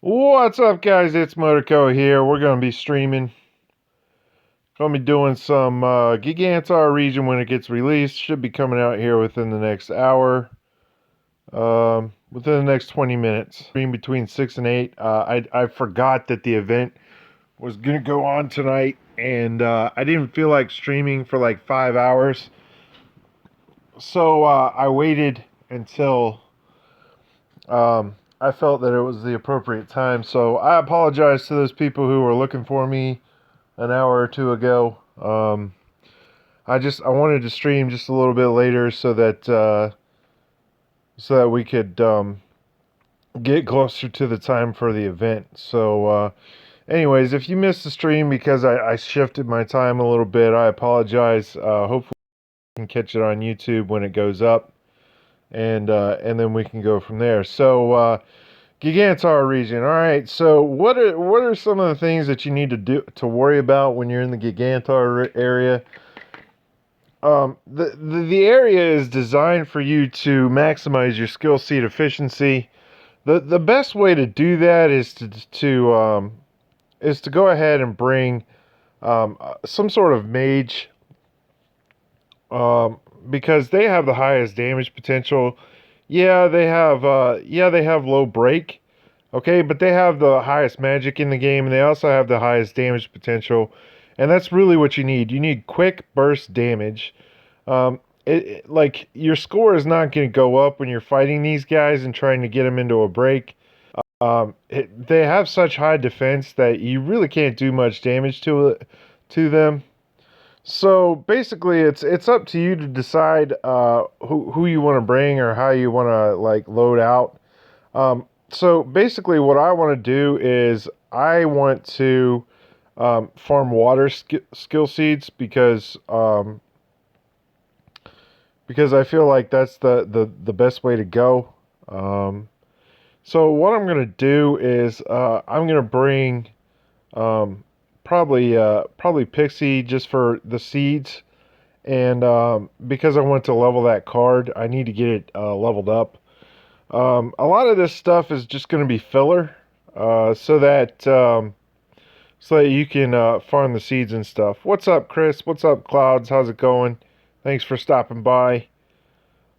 What's up, guys? It's Motorco here. We're going to be streaming. Going to be doing some Gigantar region when it gets released. Should be coming out here within the next hour. Within the next 20 minutes. Stream between 6 and 8. I forgot that the event was going to go on tonight. And I didn't feel like streaming for like 5 hours. So I waited until I felt that it was the appropriate time. So I apologize to those people who were looking for me an hour or two ago. I wanted to stream just a little bit later so that we could get closer to the time for the event. So anyways, if you missed the stream because I shifted my time a little bit, I apologize. Hopefully you can catch it on YouTube when it goes up, and then we can go from there. So Gigantar region. All right. So what are some of the things that you need to worry about when you're in the Gigantar area? The area is designed for you to maximize your skill seed efficiency. The best way to do that is to go ahead and bring some sort of mage, because they have the highest damage potential. Yeah, they have low break. Okay, but they have the highest magic in the game, and they also have the highest damage potential, and that's really what you need. You need quick burst damage. Like your score is not going to go up when you're fighting these guys and trying to get them into a break. They have such high defense that you really can't do much damage to them. So basically, it's up to you to decide who you want to bring or how you want to like load out. So basically, what I want to do is I want to farm water skill seeds because I feel like that's the best way to go. So what I'm gonna do is I'm gonna bring um, probably Pixie just for the seeds, and because I want to level that card, I need to get it leveled up. A lot of this stuff is just going to be filler, so that you can farm the seeds and stuff. What's up, Chris? What's up, Clouds? How's it going? Thanks for stopping by.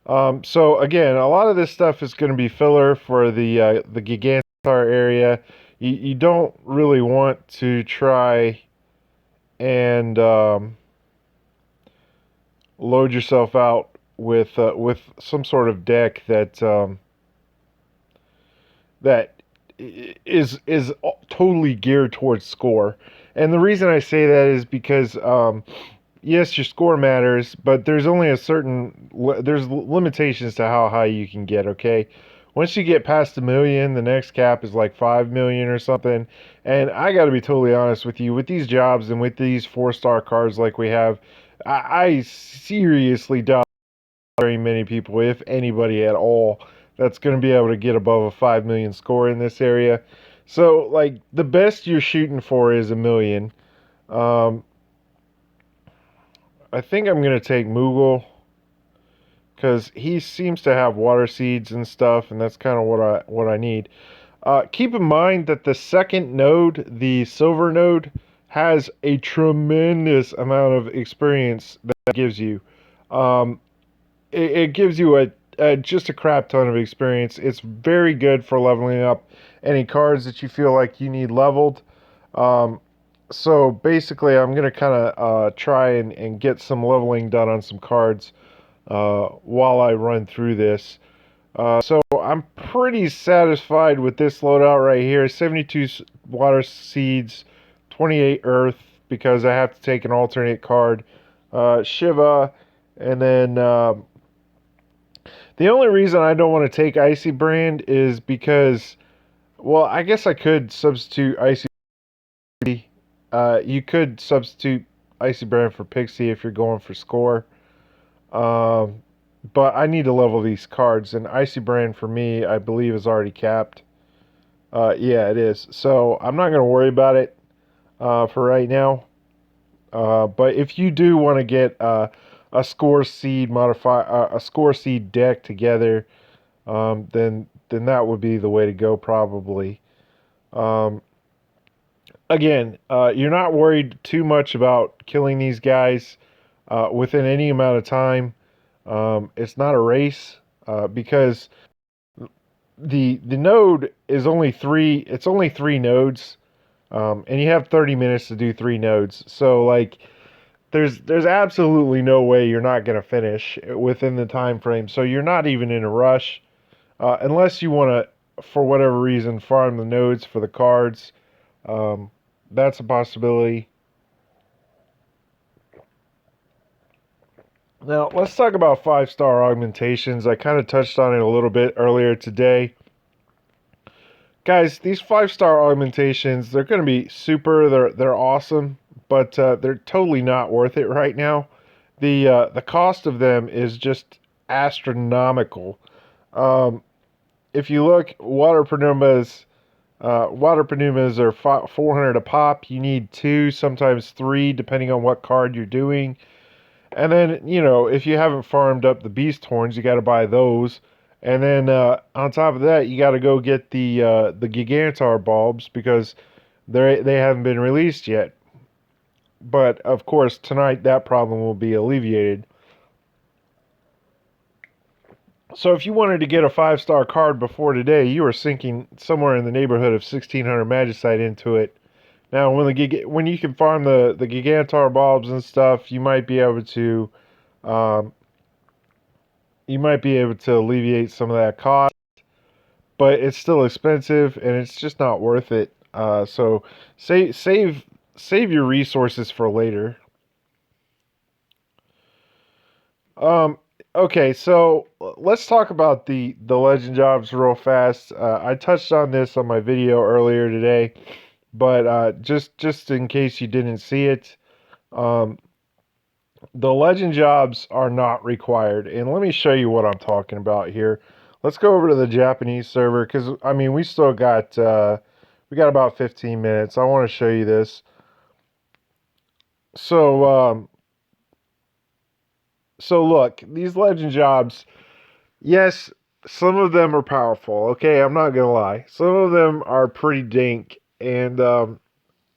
So again, a lot of this stuff is going to be filler for the Gigantar area. You don't really want to try and load yourself out with some sort of deck that is totally geared towards score. And the reason I say that is because yes, your score matters, but there's only there's limitations to how high you can get. Okay, once you get past 1 million, the next cap is like 5 million or something. And I got to be totally honest with you, with these jobs and with these 4-star cards like we have, I seriously doubt very many people, if anybody at all, that's going to be able to get above a 5 million score in this area. So like the best you're shooting for is 1 million. Um, I think I'm gonna take Moogle because he seems to have water seeds and stuff, and that's kind of what I need. Keep in mind that the second node, the silver node, has a tremendous amount of experience that it gives you. Um, it gives you just a crap ton of experience. It's very good for leveling up any cards that you feel like you need leveled. Um, so basically, I'm gonna kind of try and get some leveling done on some cards while I run through this. So I'm pretty satisfied with this loadout right here. 72 water seeds, 28 earth because I have to take an alternate card. Shiva, and then the only reason I don't want to take Icy Brand is because, well, I guess I could substitute Icy. You could substitute Icy Brand for Pixie if you're going for score. Um, but I need to level these cards, and Icy Brand for me, I believe, is already capped. Yeah, it is. So I'm not going to worry about it for right now. But if you do want to get a score seed a score seed deck together, then that would be the way to go probably. Um, Again, you're not worried too much about killing these guys within any amount of time. It's not a race because the node is only three. It's only three nodes, and you have 30 minutes to do three nodes. So like, there's absolutely no way you're not going to finish within the time frame. So you're not even in a rush unless you want to, for whatever reason, farm the nodes for the cards. Um, that's a possibility. Now, let's talk about 5-star augmentations. I kind of touched on it a little bit earlier today. Guys, these 5-star augmentations, they're going to be super, they're awesome, but they're totally not worth it right now. The cost of them is just astronomical. Um, if you look, water pneumas are 400 a pop. You need two, sometimes three, depending on what card you're doing. And then, if you haven't farmed up the beast horns, you got to buy those. And then on top of that, you got to go get the Gigantuar bulbs because they haven't been released yet. But of course, tonight that problem will be alleviated. So if you wanted to get a 5-star card before today, you were sinking somewhere in the neighborhood of 1,600 magicite into it. Now, when you can farm the Gigantar bulbs and stuff, um, you might be able to alleviate some of that cost, but it's still expensive and it's just not worth it. So save your resources for later. Um, okay, so let's talk about the legend jobs real fast. I touched on this on my video earlier today, but just in case you didn't see it, um, the legend jobs are not required. And let me show you what I'm talking about here. Let's go over to the Japanese server because I mean we got about 15 minutes. I want to show you this. So so look, these legend jobs, yes, some of them are powerful. Okay, I'm not gonna lie. Some of them are pretty dank and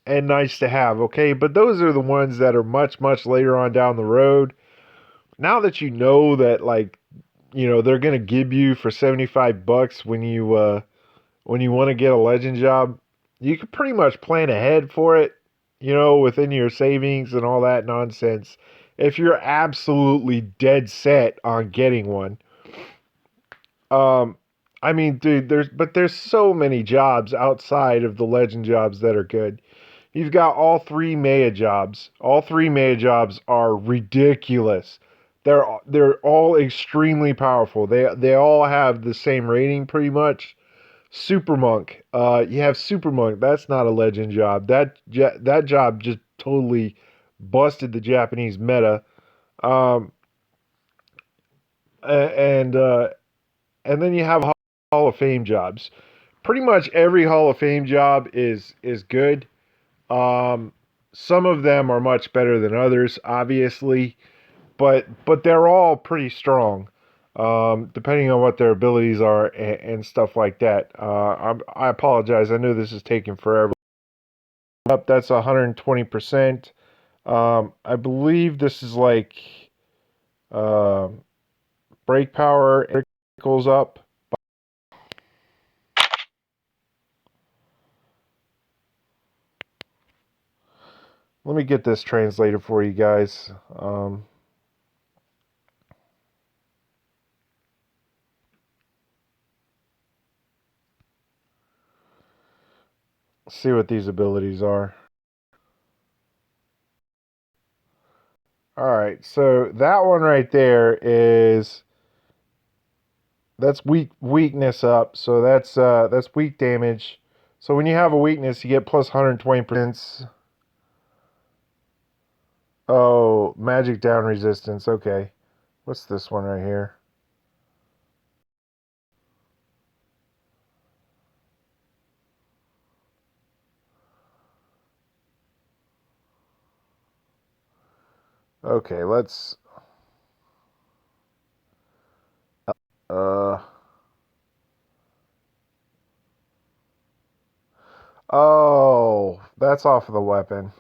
nice to have. Okay, but those are the ones that are much later on down the road. Now that you know that they're gonna give you for 75 bucks when you want to get a legend job, you can pretty much plan ahead for it, within your savings and all that nonsense. If you're absolutely dead set on getting one. Um I mean, dude, there's so many jobs outside of the legend jobs that are good. You've got all three Maya jobs. All three Maya jobs are ridiculous. They're all extremely powerful. They all have the same rating pretty much. Super Monk. You have Super Monk. That's not a legend job. That job just totally busted the Japanese meta. Um, and and then you have Hall of Fame jobs. Pretty much every Hall of Fame job is good. Um, some of them are much better than others, obviously, but they're all pretty strong, depending on what their abilities are and stuff like that. I apologize. I know this is taking forever. Up, that's 120%. I believe this is like uh, brake power goes up. Let me get this translated for you guys. See what these abilities are. All right, so that one right there is that's weakness up. So that's weak damage. So when you have a weakness, you get plus 120%. Oh, magic down resistance. Okay. What's this one right here? Okay, let's uh Oh, that's off of the weapon.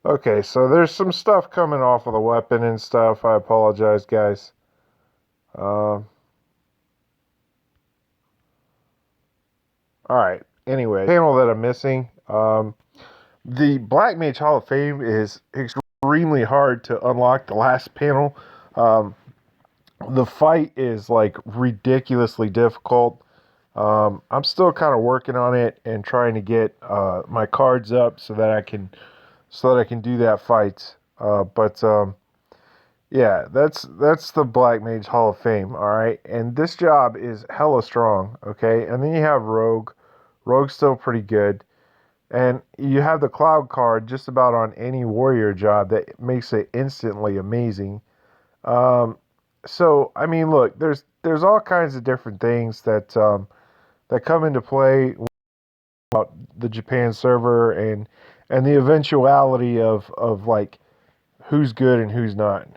Okay, so there's some stuff coming off of the weapon and stuff. I apologize, guys. All right. Anyway, panel that I'm missing. The Black Mage Hall of Fame is extremely hard to unlock the last panel. Um, the fight is like ridiculously difficult. I'm still kind of working on it and trying to get my cards up so that I can do that fight. But yeah, that's the Black Mage Hall of Fame. All right, and this job is hella strong. Okay, and then you have Rogue. Rogue's still pretty good. And you have the cloud card just about on any warrior job that makes it instantly amazing. Um, so I mean, look, there's all kinds of different things that come into play about the Japan server and the eventuality of like who's good and who's not.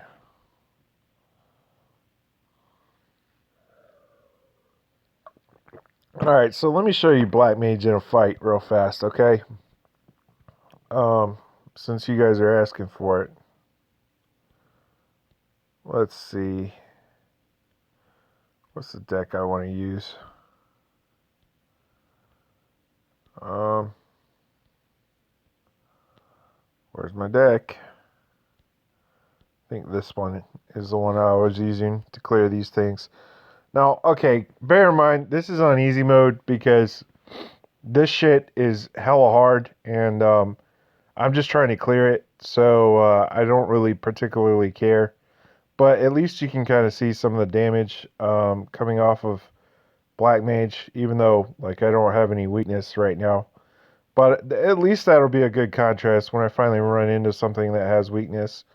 All right, so let me show you Black Mage in a fight real fast, okay? Um, since you guys are asking for it, let's see. What's the deck I want to use? Um, where's my deck? I think this one is the one I was using to clear these things. Now, okay, bear in mind, this is on easy mode because this shit is hella hard, and I'm just trying to clear it, so I don't really particularly care. But at least you can kind of see some of the damage coming off of Black Mage, even though like I don't have any weakness right now. But at least that'll be a good contrast when I finally run into something that has weakness.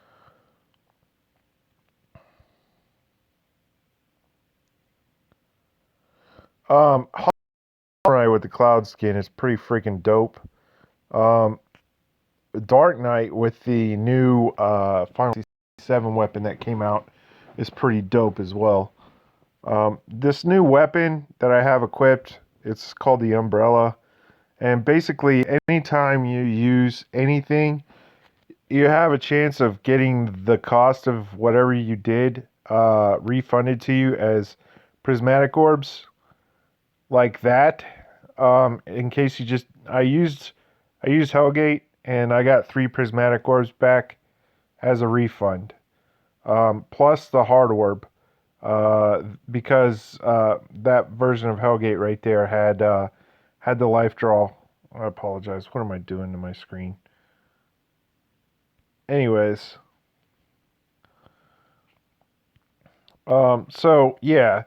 Samurai with the cloud skin is pretty freaking dope. Um, Dark Knight with the new Final Fantasy 7 weapon that came out is pretty dope as well. This new weapon that I have equipped, it's called the Umbrella. And basically, anytime you use anything, you have a chance of getting the cost of whatever you did refunded to you as prismatic orbs, like that. In case you just, I used Hellgate and I got 3 prismatic orbs back as a refund, plus the hard orb, because that version of Hellgate right there had the life draw. I apologize. What am I doing to my screen? Anyways, so yeah,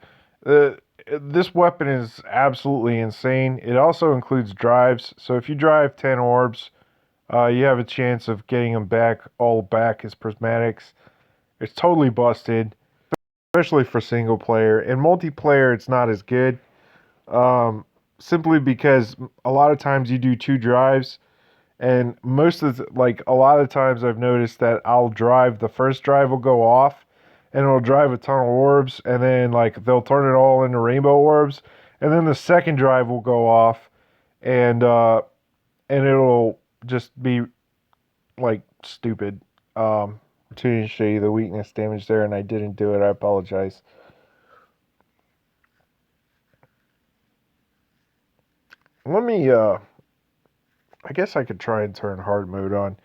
uh, this weapon is absolutely insane. It also includes drives. So if you drive 10 orbs, you have a chance of getting them back all back as prismatics. It's totally busted, especially for single player. In multiplayer, it's not as good. Um, Simply because a lot of times you do 2 drives, and most of like a lot of times I've noticed that I'll drive the first drive will go off, and it'll drive a ton of orbs, and then like they'll turn it all into rainbow orbs, and then the second drive will go off, and and it'll just be like stupid. To show you the weakness damage there, and I didn't do it. I apologize. Let me. I guess I could try and turn hard mode on.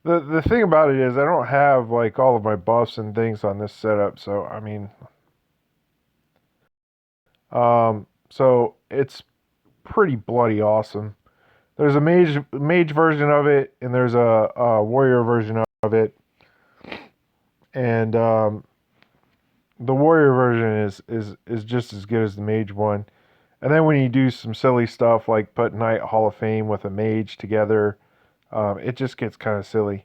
The thing about it is I don't have like all of my buffs and things on this setup, so I mean, so it's pretty bloody awesome. There's a mage version of it, and there's a warrior version of it, and the warrior version is just as good as the mage one. And then when you do some silly stuff like put Knight Hall of Fame with a mage together, it just gets kind of silly.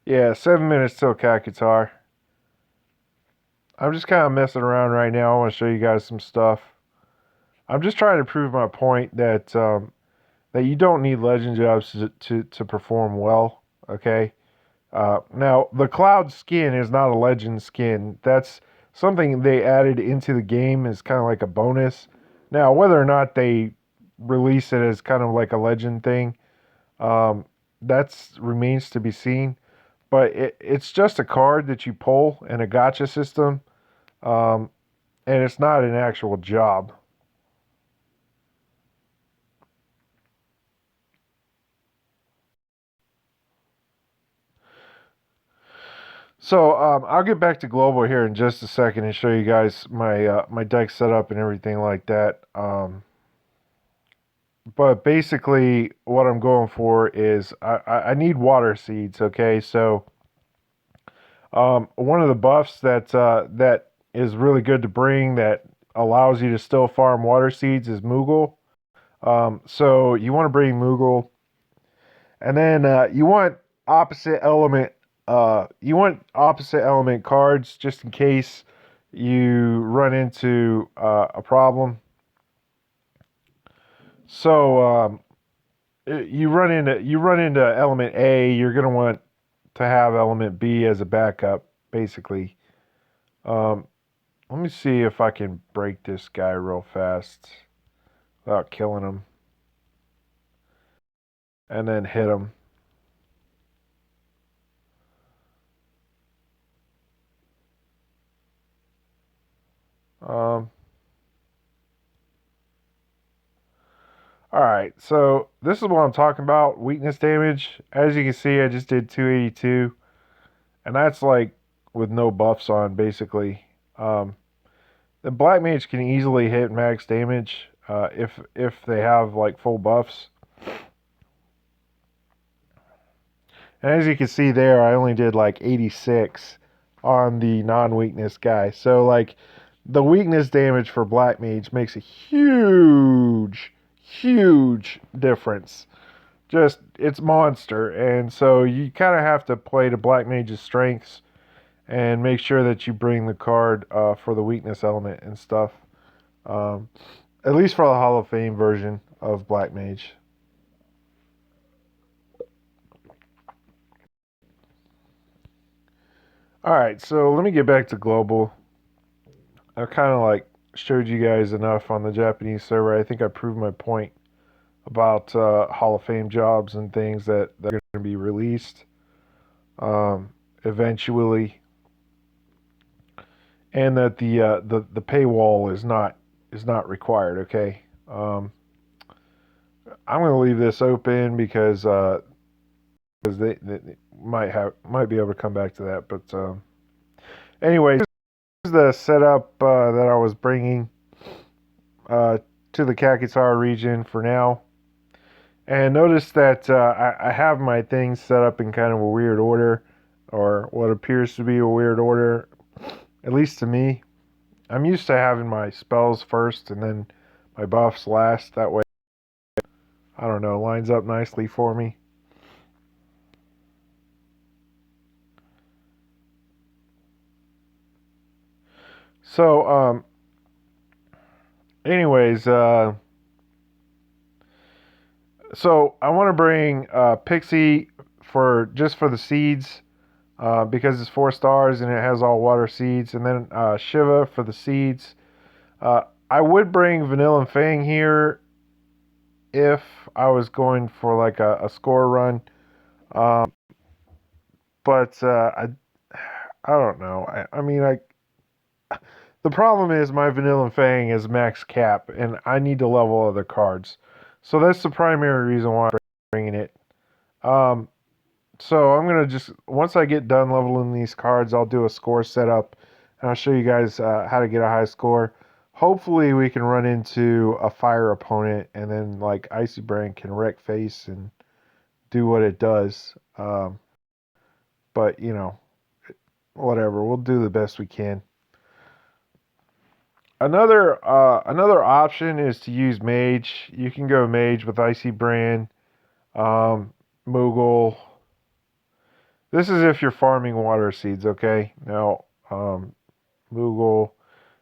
Yeah, 7 minutes till Kakutar. I'm just kind of messing around right now. I want to show you guys some stuff. I'm just trying to prove my point that you don't need legend jobs to perform well. Okay, Now, the cloud skin is not a legend skin. That's something they added into the game as kind of like a bonus. Now, whether or not they release it as kind of like a legend thing, that remains to be seen. But it's just a card that you pull in a gotcha system, um, and it's not an actual job. So I'll get back to global here in just a second and show you guys my deck setup and everything like that. But basically, what I'm going for is I need water seeds. Okay, so one of the buffs that is really good to bring that allows you to still farm water seeds is Moogle. So you want to bring Moogle, and then you want opposite element. You want opposite element cards just in case you run into a problem. So you run into element A, you're gonna want to have element B as a backup, basically. Um, Let me see if I can break this guy real fast without killing him, and then hit him. Um, all right, so this is what I'm talking about. Weakness damage. As you can see, I just did 282, and that's like with no buffs on, basically. Um, the black mage can easily hit max damage if they have like full buffs. And as you can see there, I only did like 86 on the non-weakness guy. So like the weakness damage for black mage makes a huge difference. Just it's monster, and so you kind of have to play to black mage's strengths and make sure that you bring the card for the weakness element and stuff. Um, at least for the Hall of Fame version of black mage. All right, so let me get back to global. I kind of like showed you guys enough on the Japanese server. I think I proved my point about Hall of Fame jobs and things that are going to be released eventually, and that the paywall is not required. Okay, I'm going to leave this open because they might be able to come back to that. But anyway, here's the setup that I was bringing uh, to the Kakitsara region for now. And notice that I have my things set up in kind of a weird order, or what appears to be a weird order, at least to me. I'm used to having my spells first and then my buffs last. That way, I don't know, lines up nicely for me. So, anyways, so I want to bring Pixie for just for the seeds because it's 4 stars and it has all water seeds, and then Shiva for the seeds. Uh, I would bring Vanilla and Fang here if I was going for like a score run, um, but I don't know. I mean, the problem is my Vanilla and Fang is max cap, and I need to level other cards, so that's the primary reason why I'm bringing it. Um, So I'm gonna just once I get done leveling these cards, I'll do a score setup, and I'll show you guys how to get a high score. Hopefully, we can run into a fire opponent, and then like Icy Brand can wreck face and do what it does. But whatever, we'll do the best we can. Another option is to use Mage. You can go Mage with Icy Brand, Moogle. This is if you're farming water seeds, okay? Now, Moogle,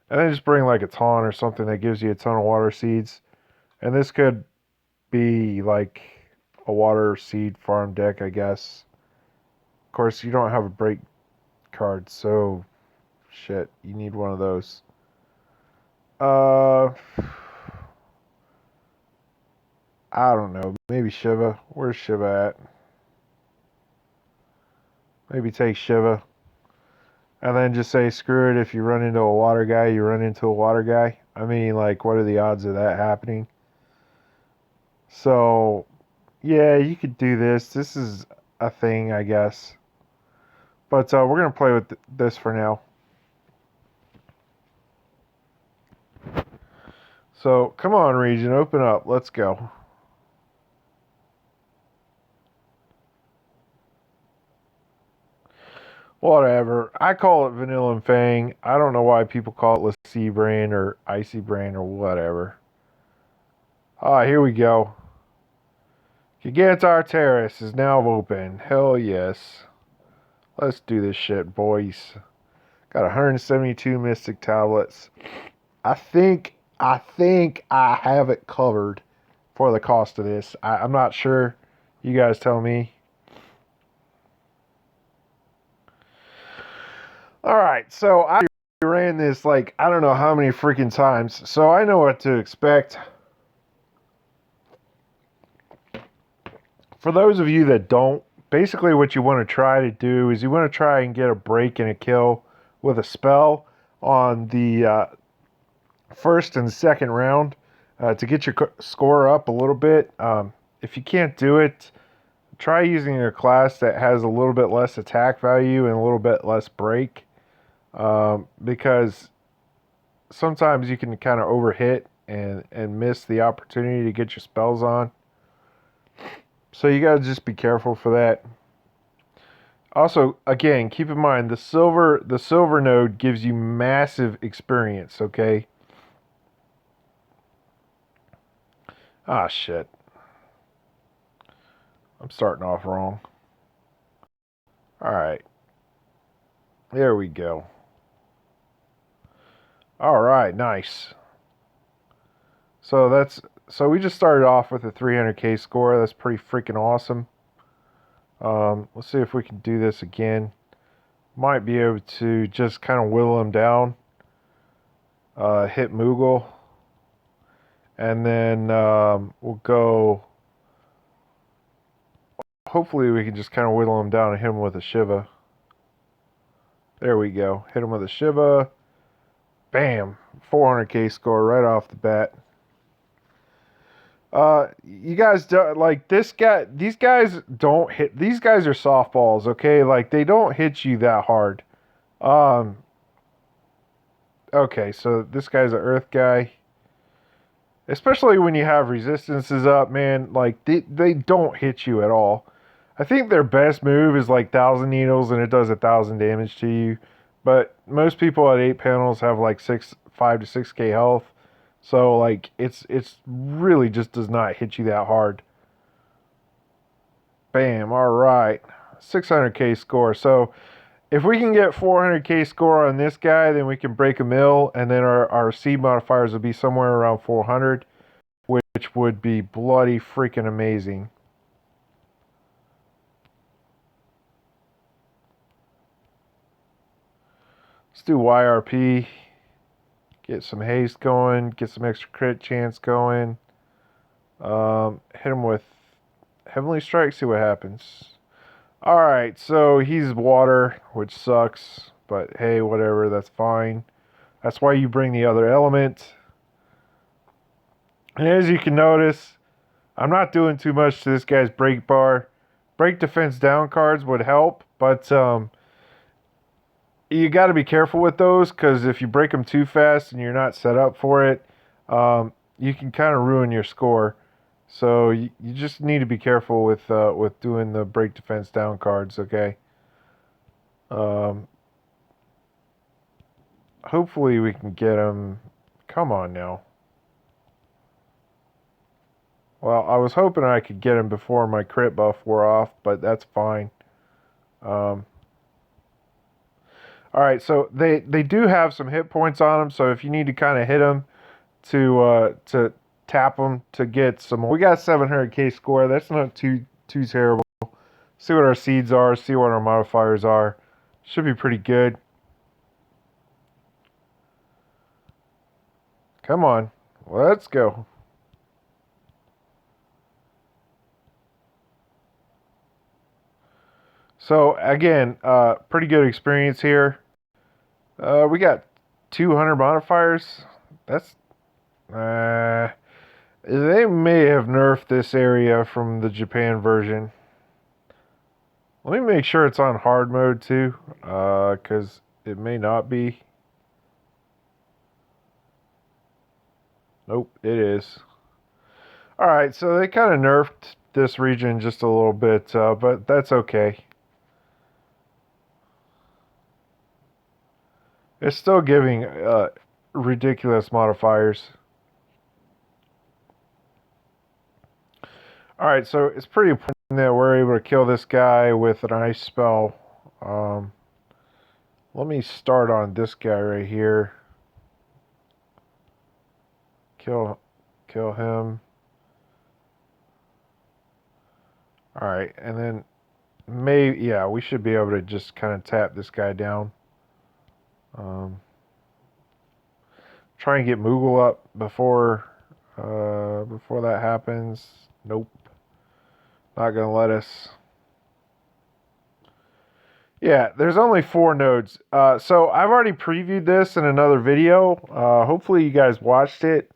and then just bring like a ton or something that gives you a ton of water seeds. And this could be like a water seed farm deck, I guess. Of course, you don't have a break card, so shit, you need one of those. I don't know. Maybe Shiva. Where's Shiva at? Maybe take Shiva. And then just say, screw it, if you run into a water guy, you run into a water guy. I mean, like, what are the odds of that happening? So, yeah, you could do this. This is a thing, I guess. But we're going to play with this for now. So, come on, Region, open up. Let's go. Whatever. I call it Vanilla and Fang. I don't know why people call it Lassie Brand or Icy Brand or whatever. Ah, here we go. Gigantuar Terrace is now open. Hell yes. Let's do this shit, boys. Got 172 Mystic Tablets. I think I have it covered for the cost of this. I'm not sure. You guys tell me. Alright, so I ran this like I don't know how many freaking times. So I know what to expect. For those of you that don't, basically what you want to try to do is you want to try and get a break and a kill with a spell on the first and second round to get your score up a little bit. If you can't do it, try using a class that has a little bit less attack value and a little bit less break, because sometimes you can kind of overhit and miss the opportunity to get your spells on. So you gotta just be careful for that. Also, again, keep in mind the silver node gives you massive experience, okay? Ah, shit. I'm starting off wrong. Alright. There we go. Alright, nice. So we just started off with a 300k score. That's pretty freaking awesome. Let's see if we can do this again. Might be able to just kind of whittle him down. Hit Moogle. And then we'll go... Hopefully we can just kind of whittle him down and hit him with a Shiva. There we go. Hit him with a Shiva. Bam. 400k score right off the bat. You guys don't like this guy. These guys don't hit. These guys are softballs, okay? Like they don't hit you that hard. Okay, so this guy's an earth guy. Especially when you have resistances up, man. Like they don't hit you at all. I think their best move is like 1,000 needles and it does 1,000 damage to you. But most people at 8 panels have like 5 to 6k health. So like it's really just does not hit you that hard. Bam, alright. 600k score. So if we can get 400k score on this guy, then we can break a mill, and then our seed modifiers will be somewhere around 400, which would be bloody freaking amazing. Let's do YRP. Get some haste going. Get some extra crit chance going. Hit him with Heavenly Strike. See what happens. Alright, so he's water, which sucks. But hey, whatever. That's fine. That's why you bring the other element. And as you can notice, I'm not doing too much to this guy's break bar. Break defense down cards would help, but you got to be careful with those, because if you break them too fast and you're not set up for it, you can kind of ruin your score. So you just need to be careful with doing the break defense down cards, okay? Hopefully we can get him. Come on now. Well, I was hoping I could get him before my crit buff wore off, but that's fine. Alright, so they do have some hit points on them, so if you need to kind of hit them to tap them to get some more. We got 700k score. That's not too terrible. See what our seeds are, see what our modifiers are. Should be pretty good. Come on, let's go. So again, pretty good experience here. We got 200 modifiers. That's they may have nerfed this area from the Japan version. Let me make sure it's on hard mode too, because it may not be. Nope, it is. Alright, so they kind of nerfed this region just a little bit, but that's okay. It's still giving ridiculous modifiers. Alright, so it's pretty important that we're able to kill this guy with an ice spell. Let me start on this guy right here. Kill him. Alright, and then maybe, yeah, we should be able to just kind of tap this guy down. Try and get Moogle up before that happens. Nope. Not gonna let us. Yeah, there's only 4 nodes. So I've already previewed this in another video. Hopefully you guys watched it.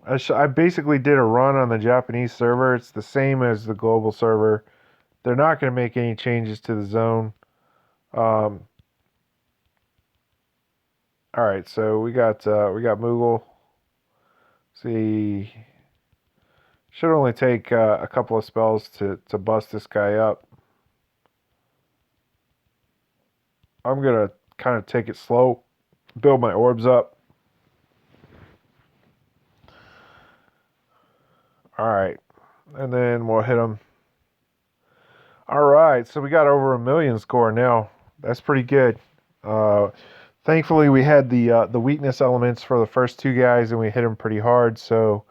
I basically did a run on the Japanese server. It's the same as the global server. They're not going to make any changes to the zone. All right, so we got Moogle. See, should only take a couple of spells to bust this guy up. I'm gonna kind of take it slow, build my orbs up. All right, and then we'll hit him. All right, so we got over 1,000,000 score now. That's pretty good. Thankfully, we had the weakness elements for the first 2 guys, and we hit them pretty hard, so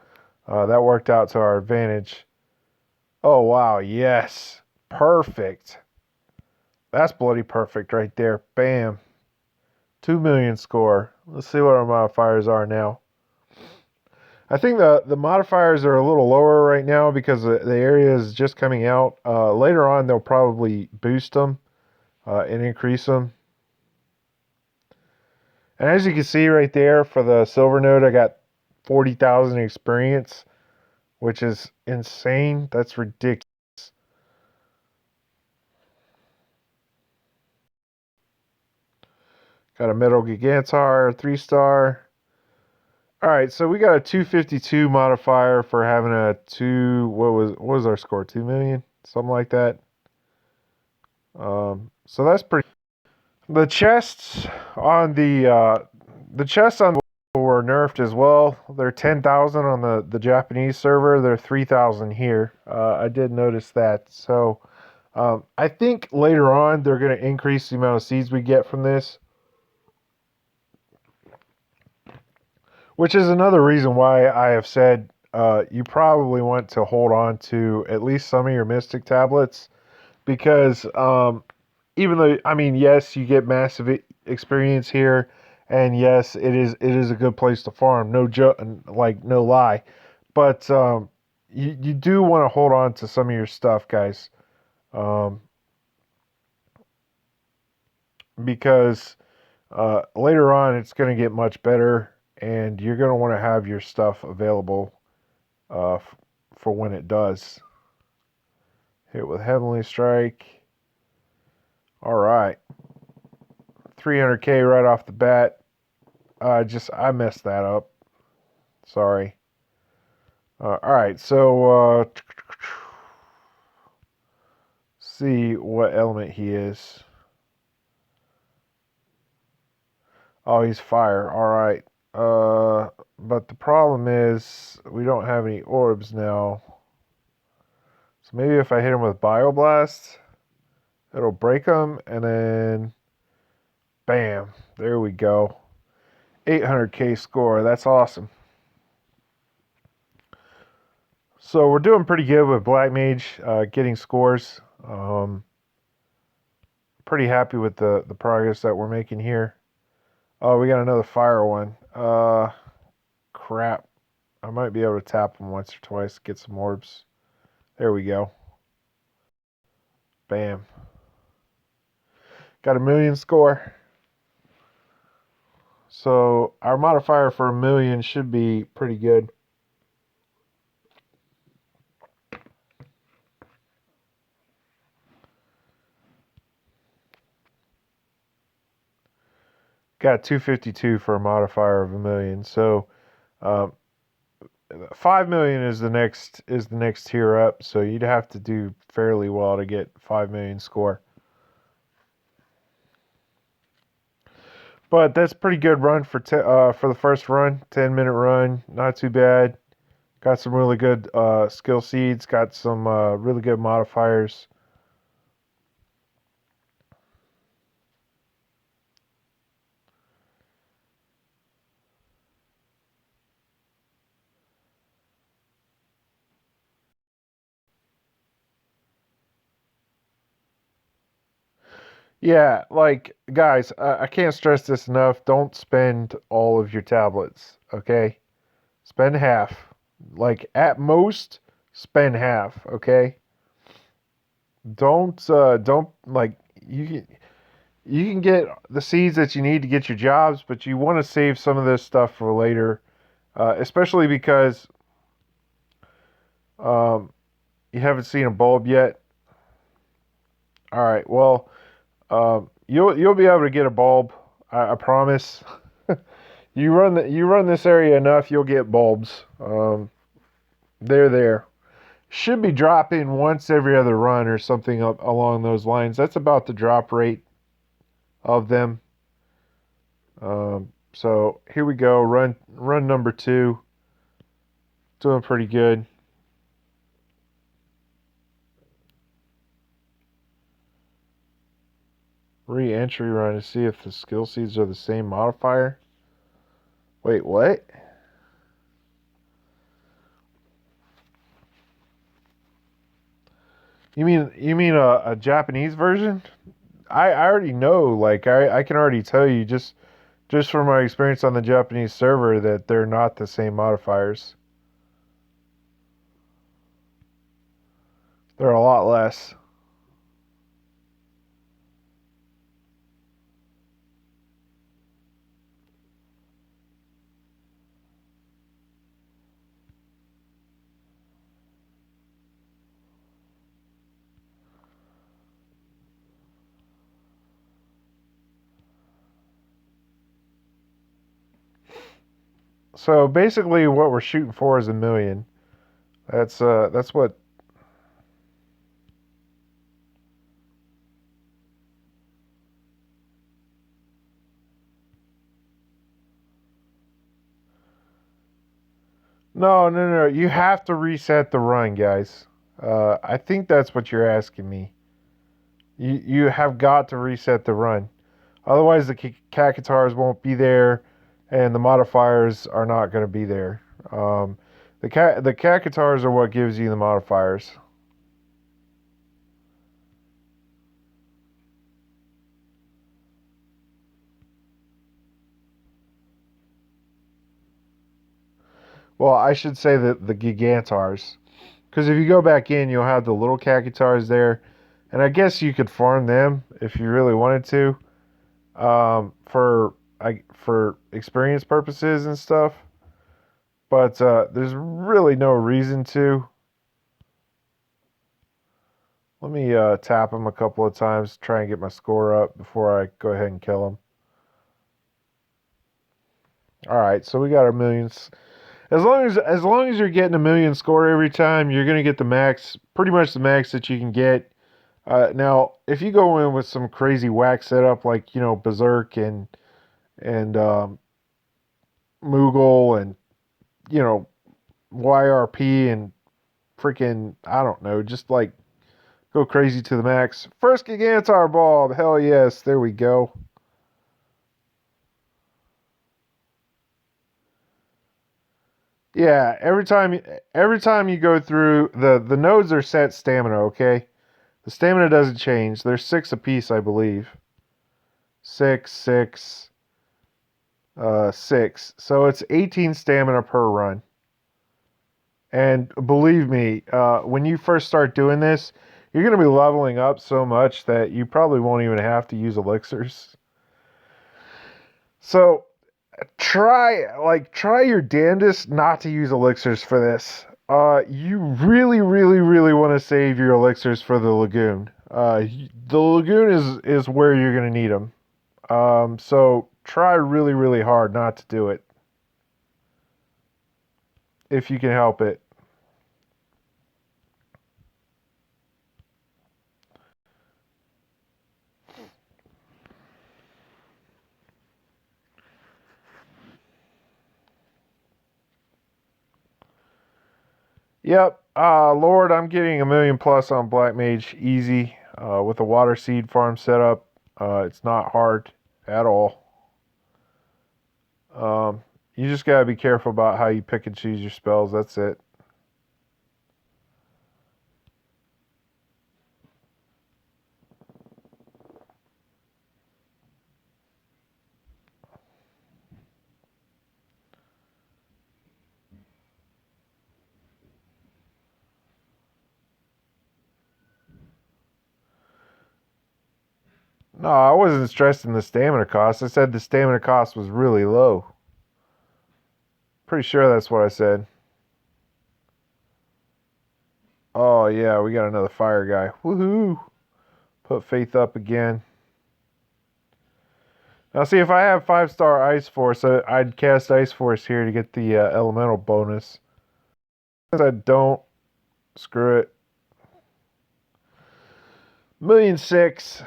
that worked out to our advantage. Oh, wow, yes. Perfect. That's bloody perfect right there. Bam. 2,000,000 score. Let's see what our modifiers are now. I think the modifiers are a little lower right now because the area is just coming out. Later on, they'll probably boost them and increase them. And as you can see right there, for the silver node, I got 40,000 experience, which is insane. That's ridiculous. Got a metal Gigantuar, 3-star. All right, so we got a 252 modifier for having a 2. What was our score? 2,000,000, something like that. So that's pretty. The chests on the chests on the were nerfed as well. They're 10,000 on the Japanese server. They're 3,000 here. I did notice that. So I think later on they're going to increase the amount of seeds we get from this. Which is another reason why I have said you probably want to hold on to at least some of your Mystic tablets. Because even though, I mean, yes, you get massive experience here. And yes, it is a good place to farm. No no lie. But you do want to hold on to some of your stuff, guys. Because later on it's going to get much better. And you're going to want to have your stuff available for when it does. Hit with Heavenly Strike. All right. 300k right off the bat. I messed that up. Sorry. All right, so see what element he is. Oh, he's fire. All right. But the problem is we don't have any orbs now. So maybe if I hit him with Bioblast, it'll break him, and then bam, there we go. 800k score. That's awesome. So we're doing pretty good with Black Mage, getting scores. Pretty happy with the progress that we're making here. Oh, we got another fire one. Crap. I might be able to tap them once or twice to get some orbs. There we go. Bam. Got a million score. So our modifier for a million should be pretty good. Got 252 for a modifier of a million. So 5 million is the next tier up. So you'd have to do fairly well to get 5 million score. But that's a pretty good run for the first run. 10-minute run, not too bad. Got some really good skill seeds. Got some really good modifiers. Yeah, like guys, I can't stress this enough. Don't spend all of your tablets. Okay, spend half. Like at most, spend half. Okay. Don't like you can get the seeds that you need to get your jobs, but you want to save some of this stuff for later, especially because um, you haven't seen a bulb yet. All right, well, you'll be able to get a bulb. I promise. You run this area enough, you'll get bulbs. They're there. Should be dropping once every other run or something along those lines. That's about the drop rate of them. So here we go. Run number 2. Doing pretty good. Re-entry run to see if the skill seeds are the same modifier. Wait, what? You mean a Japanese version? I already know. Like I can already tell you just from my experience on the Japanese server that they're not the same modifiers. They're a lot less. So basically, what we're shooting for is a million. That's what. No, no, no. You have to reset the run, guys. I think that's what you're asking me. You have got to reset the run. Otherwise, the Cacatars won't be there, and the modifiers are not going to be there. The Cacatars are what gives you the modifiers. Well, I should say that the Gigantars, because if you go back in, you'll have the little Cacatars there, and I guess you could farm them if you really wanted to, for experience purposes and stuff. But there's really no reason to. Let me tap him a couple of times, try and get my score up before I go ahead and kill him. All right, so we got our millions. As long as you're getting a million score every time, you're gonna get the max, pretty much the max that you can get. Now, if you go in with some crazy whack setup like Berserk and Moogle and you know YRP and freaking I don't know, just like go crazy to the max. First Gigantar Bulb, hell yes, there we go. Yeah, every time you go through the nodes are set stamina, okay? The stamina doesn't change. There's 6 apiece, I believe. 6, 6, 6. So it's 18 stamina per run. And believe me, when you first start doing this, you're going to be leveling up so much that you probably won't even have to use elixirs. So try your damnedest not to use elixirs for this. You really, really, really want to save your elixirs for the lagoon. The lagoon is where you're going to need them. So try really, really hard not to do it if you can help it. Yep. Lord, I'm getting 1,000,000 plus on Black Mage easy with a water seed farm setup. It's not hard at all. You just gotta be careful about how you pick and choose your spells. That's it. No, I wasn't stressing the stamina cost. I said the stamina cost was really low. Pretty sure that's what I said. Oh, yeah, we got another fire guy. Woohoo! Put Faith up again. Now, see, if I have 5-star Ice Force, I'd cast Ice Force here to get the elemental bonus. Since I don't, screw it. 1,000,006.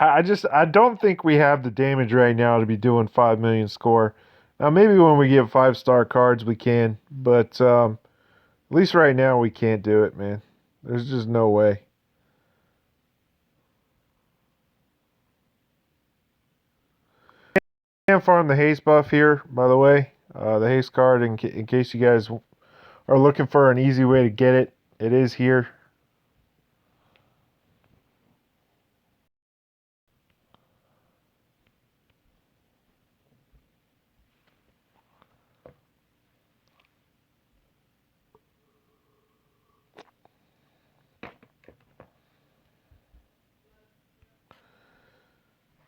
I don't think we have the damage right now to be doing 5 million score. Now maybe when we get 5-star cards we can, but at least right now we can't do it, man. There's just no way. I can farm the haste buff here, by the way. The haste card, in case you guys are looking for an easy way to get it, it is here.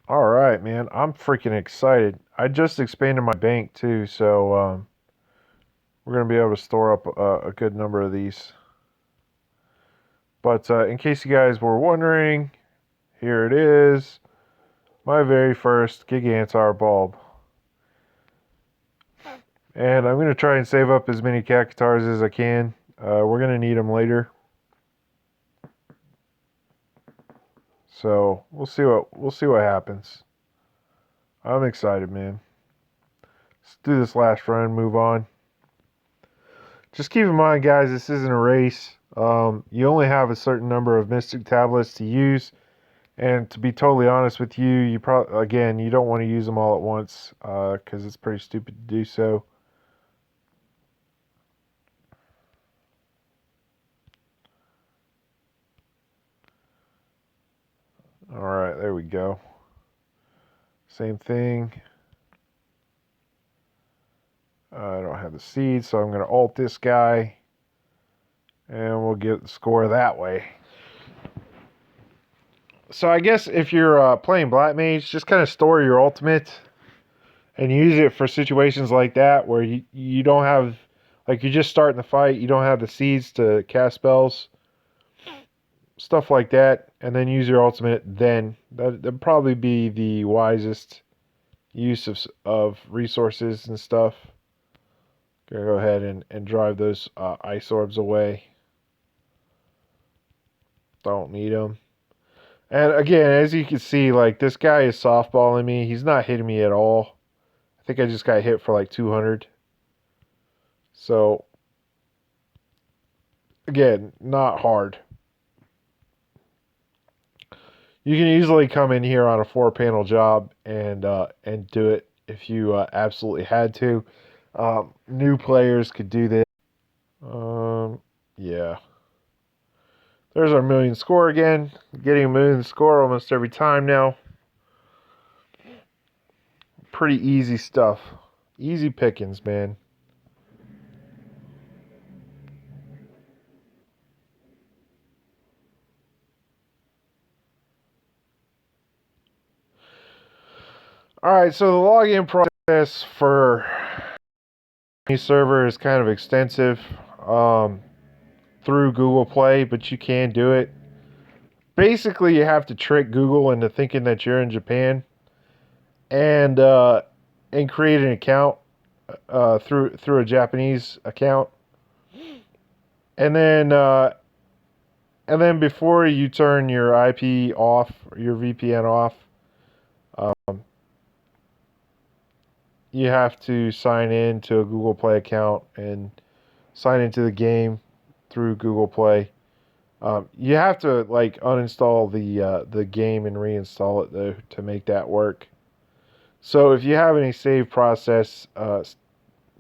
All right, man. I'm freaking excited. I just expanded my bank too, so we're going to be able to store up a good number of these. But in case you guys were wondering, here it is. My very first Gigantuar bulb. And I'm going to try and save up as many Cacatars as I can. We're going to need them later. So we'll see what happens. I'm excited, man. Let's do this last run, move on. Just keep in mind, guys, this isn't a race. You only have a certain number of Mystic Tablets to use. And to be totally honest with you, you don't want to use them all at once because it's pretty stupid to do so. All right, there we go. Same thing. I don't have the seed, so I'm going to alt this guy. And we'll get the score that way. So I guess if you're playing Black Mage, just kind of store your ultimate and use it for situations like that where you don't have, like, you're just starting the fight, you don't have the seeds to cast spells, stuff like that, and then use your ultimate then. That'd probably be the wisest use of resources and stuff. Gonna go ahead and drive those ice orbs away. Don't need them. And again, as you can see, like, this guy is softballing me. He's not hitting me at all. I think I just got hit for like 200. So, again, not hard. You can easily come in here on a 4-panel job and do it if you absolutely had to. New players could do this. Yeah. There's our million score again. Getting a million score almost every time now. Pretty easy stuff. Easy pickings, man. Alright, so the login process for any server is kind of extensive through Google Play, but you can do it. Basically, you have to trick Google into thinking that you're in Japan and create an account through a Japanese account, and then before you turn your IP off, your VPN off, um, you have to sign in to a Google Play account and sign into the game through Google Play. You have to like uninstall the game and reinstall it though to make that work. So if you have any save process,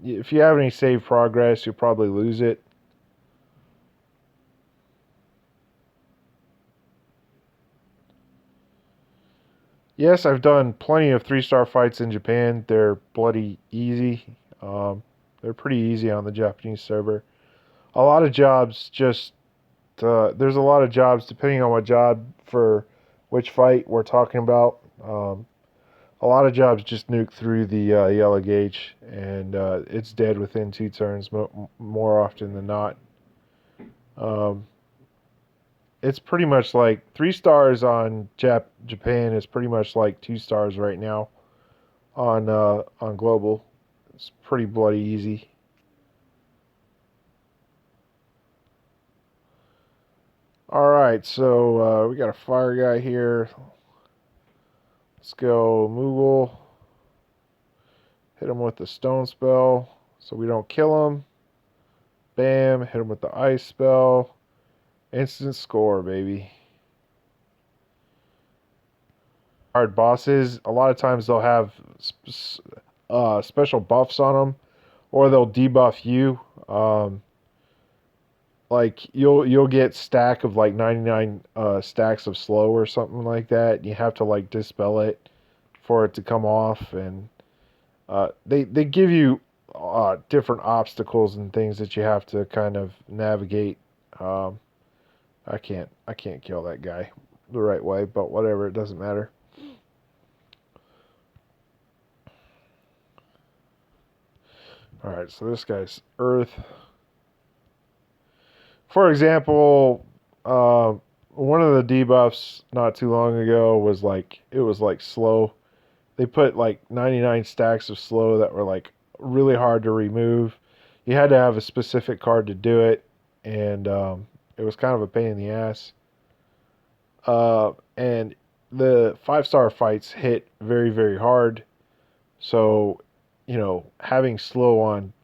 if you have any save progress, you'll probably lose it. Yes, I've done plenty of 3-star fights in Japan. They're bloody easy. Um, they're pretty easy on the Japanese server. A lot of jobs just there's a lot of jobs depending on what job for which fight we're talking about. A lot of jobs just nuke through the yellow gauge, and it's dead within 2 turns more often than not. Um, it's pretty much like 3 stars on Japan is pretty much like 2 stars right now on global. It's pretty bloody easy. All right, so we got a fire guy here. Let's go Moogle. Hit him with the stone spell so we don't kill him. Bam, hit him with the ice spell. Instant score, baby. Hard bosses, a lot of times they'll have special buffs on them, or they'll debuff you. Like you'll get stack of like 99 stacks of slow or something like that. You have to like dispel it for it to come off, and they give you different obstacles and things that you have to kind of navigate. Um, I can't kill that guy the right way, but whatever, it doesn't matter. All right, so this guy's Earth. For example, one of the debuffs not too long ago was like it was like slow. They put like 99 stacks of slow that were like really hard to remove. You had to have a specific card to do it, and it was kind of a pain in the ass. And the 5-star fights hit very, very hard. So, having slow on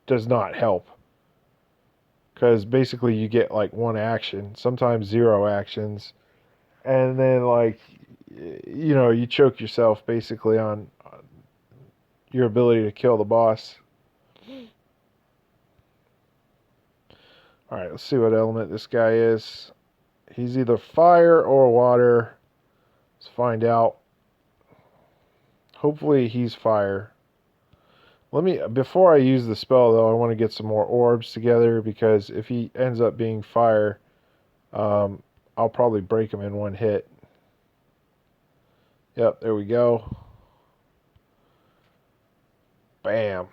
does not help. Because basically you get like one action, sometimes zero actions. And then, like, you choke yourself basically on your ability to kill the boss. Alright, let's see what element this guy is. He's either fire or water. Let's find out. Hopefully he's fire. Before I use the spell though, I want to get some more orbs together, because if he ends up being fire, I'll probably break him in one hit. Yep, there we go. Bam.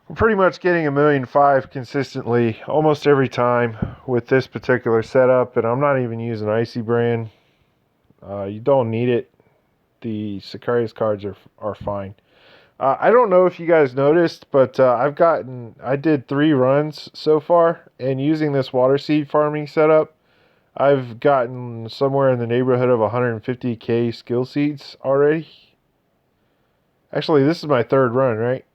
I'm pretty much getting 1,000,005 consistently almost every time with this particular setup, and I'm not even using Icy Brand. You don't need it. The Sicarius cards are fine. I don't know if you guys noticed, but I did 3 runs so far, and using this water seed farming setup, I've gotten somewhere in the neighborhood of 150k skill seeds already. Actually, this is my 3rd run, right?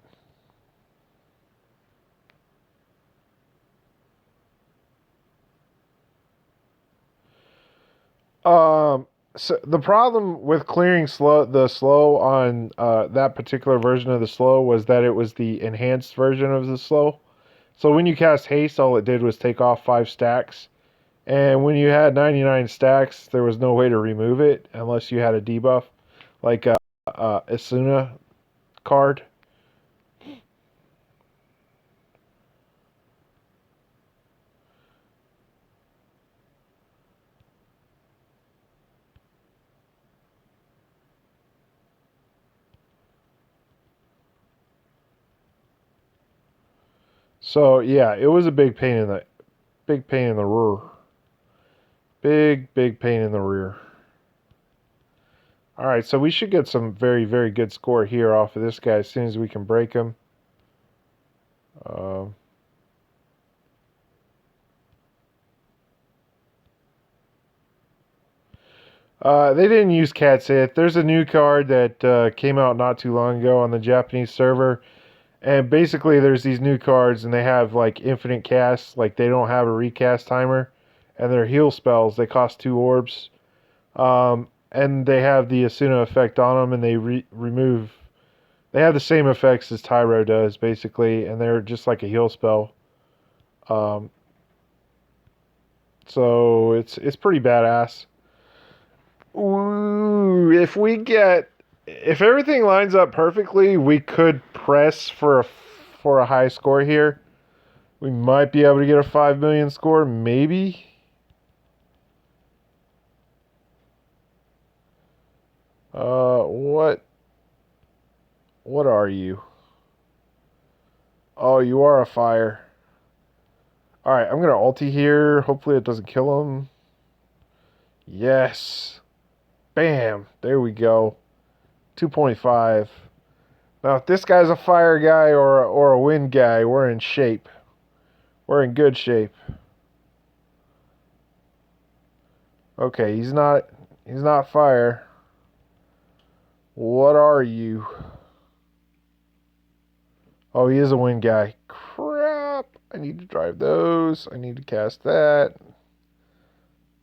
So the problem with clearing the slow on that particular version of the slow was that it was the enhanced version of the slow. So when you cast haste, all it did was take off 5 stacks. And when you had 99 stacks, there was no way to remove it unless you had a debuff, like a Asuna card. So yeah, it was a big pain in the rear. Big pain in the rear. All right, so we should get some very good score here off of this guy as soon as we can break him. Um, they didn't use Cat's Hit. There's a new card that came out not too long ago on the Japanese server. And basically, there's these new cards, and they have like infinite casts. Like they don't have a recast timer, and they're heal spells. They cost 2 orbs, and they have the Asuna effect on them, and they remove. They have the same effects as Tyro does, basically, and they're just like a heal spell. Um, so it's pretty badass. Ooh, if everything lines up perfectly, we could press for a high score here. We might be able to get a 5 million score, maybe. What? What are you? Oh, you are a fire. All right, I'm gonna ulti here. Hopefully, it doesn't kill him. Yes. Bam. There we go. 2.5. Now, if this guy's a fire guy or a wind guy, we're in shape. We're in good shape. Okay, he's not. He's not fire. What are you? Oh, he is a wind guy. Crap. I need to drive those. I need to cast that.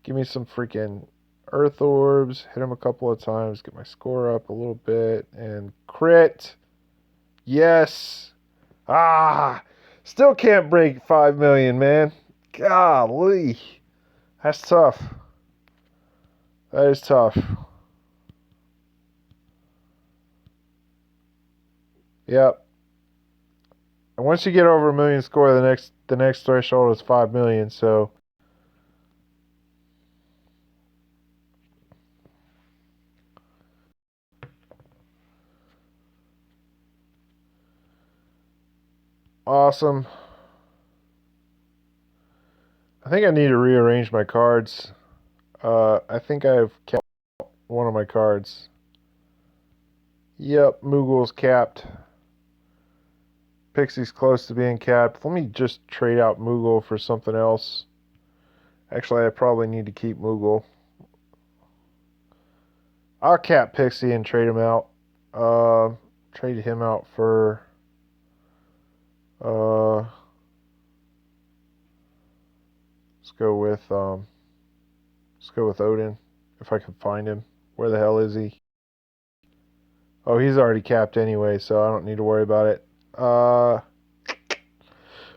Give me some freaking earth orbs. Hit him a couple of times. Get my score up a little bit. And crit. Yes. Ah. Still can't break 5 million, man. Golly. That's tough. That is tough. Yep. And once you get over a million score, the next threshold is 5 million. So awesome. I think I need to rearrange my cards. I think I've capped one of my cards. Yep, Moogle's capped. Pixie's close to being capped. Let me just trade out Moogle for something else. Actually, I probably need to keep Moogle. I'll cap Pixie and trade him out. Trade him out for uh let's go with Odin if I can find him. Where the hell is he? Oh, he's already capped anyway, so I don't need to worry about it.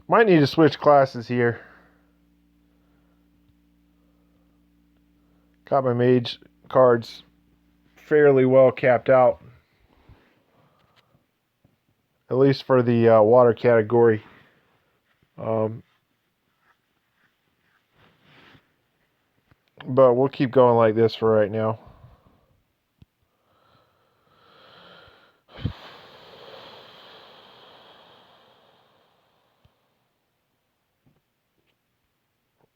Might need to switch classes here. Got my mage cards fairly well capped out, at least for the water category. Um, but we'll keep going like this for right now.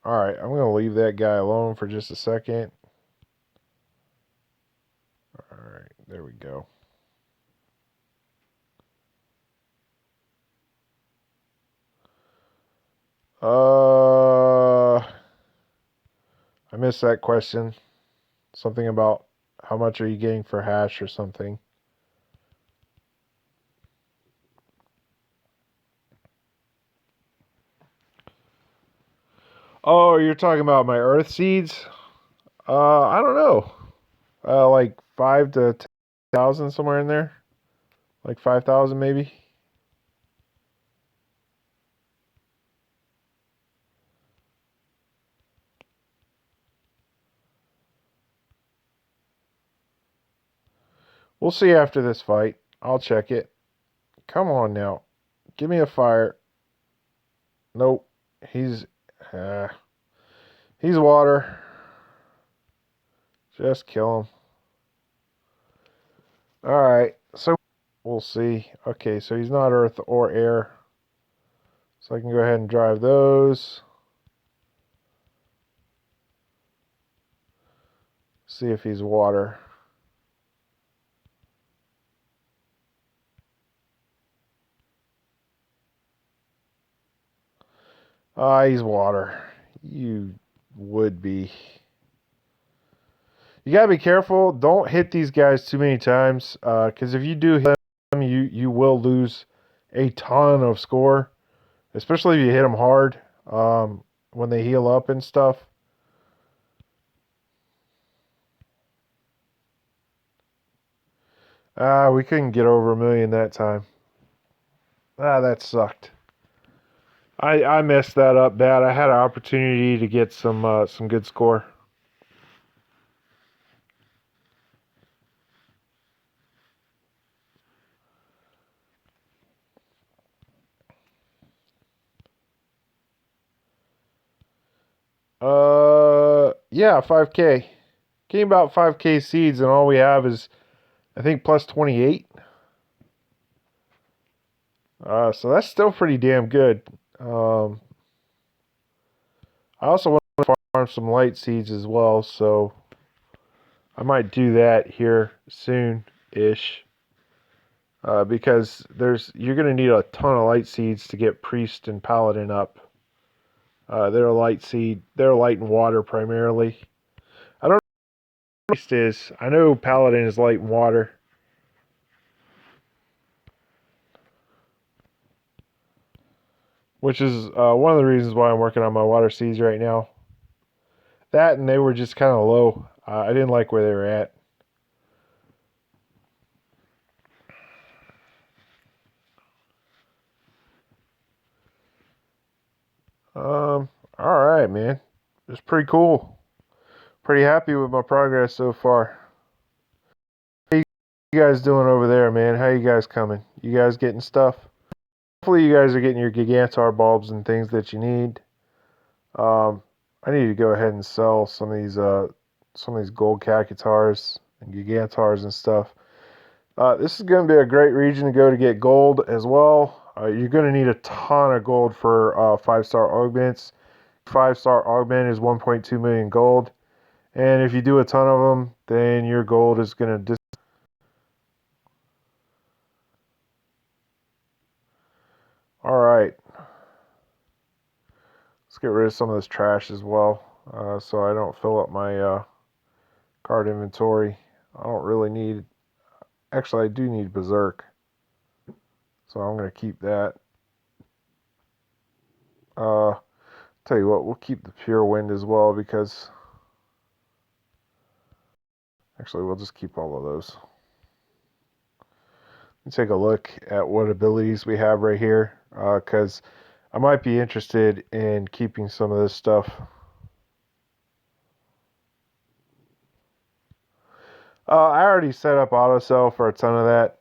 Alright, I'm going to leave that guy alone for just a second. Alright, there we go. I missed that question. Something about how much are you getting for hash or something. Oh, you're talking about my earth seeds? I don't know. Like 5 to 10,000, somewhere in there. Like 5,000 maybe. We'll see after this fight. I'll check it. Come on now. Give me a fire. Nope. He's uh, he's water. Just kill him. All right. So we'll see. Okay, so he's not earth or air. So I can go ahead and drive those. See if he's water. Ah, he's water. You would be. You gotta be careful. Don't hit these guys too many times, because if you do hit them, you will lose a ton of score, especially if you hit them hard when they heal up and stuff. Ah, we couldn't get over 1,000,000 that time. Ah, that sucked. I messed that up bad. I had an opportunity to get some good score. Yeah, 5K. Getting about 5K seeds, and all we have is, I think, plus 28. So that's still pretty damn good. Um, I also want to farm some light seeds as well, so I might do that here soon-ish. Because you're going to need a ton of light seeds to get priest and paladin up. They're light seed. They're light and water primarily. I don't know what priest is. I know paladin is light and water. Which is one of the reasons why I'm working on my water seeds right now. That and they were just kind of low. I didn't like where they were at. All right, man. It's pretty cool. Pretty happy with my progress so far. How you guys doing over there, man? How you guys coming? You guys getting stuff? Hopefully, you guys are getting your Gigantuar bulbs and things that you need. Um, I need to go ahead and sell some of these gold cacatars and Gigantars and stuff. This is going to be a great region to go to get gold as well. You're going to need a ton of gold for 5-star augments. 5-star augment is 1.2 million gold. And if you do a ton of them, then your gold is going to All right. Let's get rid of some of this trash as well, so I don't fill up my card inventory. I don't really need. Actually, I do need Berserk, so I'm going to keep that. Uh, Tell you what, we'll keep the Pure Wind as well because actually we'll just keep all of those. Let's take a look at what abilities we have right here, because I might be interested in keeping some of this stuff. I already set up auto sell for a ton of that.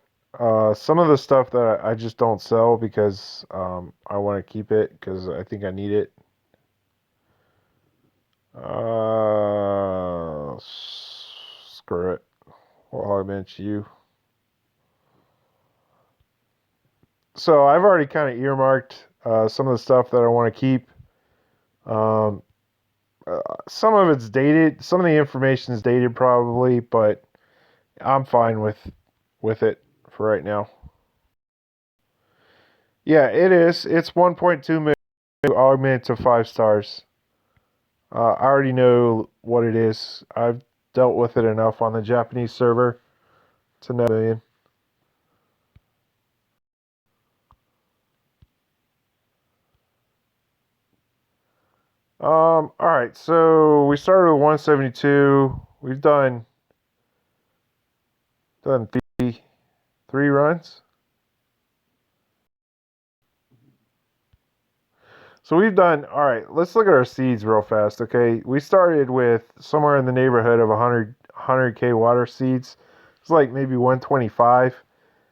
Some of the stuff that I just don't sell because I want to keep it because I think I need it. Screw it. We'll augment you. So I've already kind of earmarked some of the stuff that I want to keep. Um, some of it's dated. Some of the information is dated probably, but I'm fine with it for right now. Yeah, it is. It's 1.2 million augment to 5 stars. I already know what it is. I've dealt with it enough on the Japanese server to know 1,000,000. All right, so we started with 172. We've done Done three runs. So we've done, all right, let's look at our seeds real fast, okay? We started with somewhere in the neighborhood of 100K water seeds. It's like maybe 125.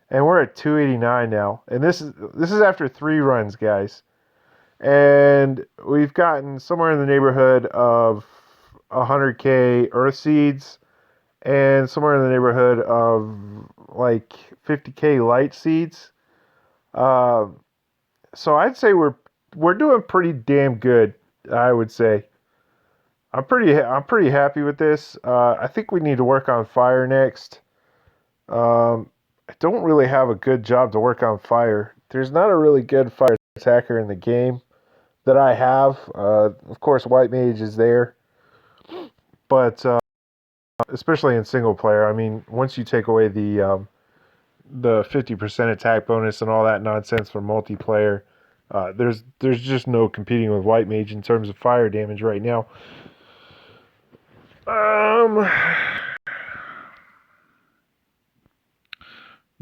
And we're at 289 now. And this is after 3 runs, guys. And we've gotten somewhere in the neighborhood of 100K earth seeds and somewhere in the neighborhood of like 50K light seeds. Uh, so I'd say we're doing pretty damn good. I would say I'm pretty happy with this. I think we need to work on fire next. I don't really have a good job to work on fire. There's not a really good fire attacker in the game that I have. Of course, White Mage is there, but especially in single player. I mean, once you take away the 50% attack bonus and all that nonsense for multiplayer, there's just no competing with White Mage in terms of fire damage right now.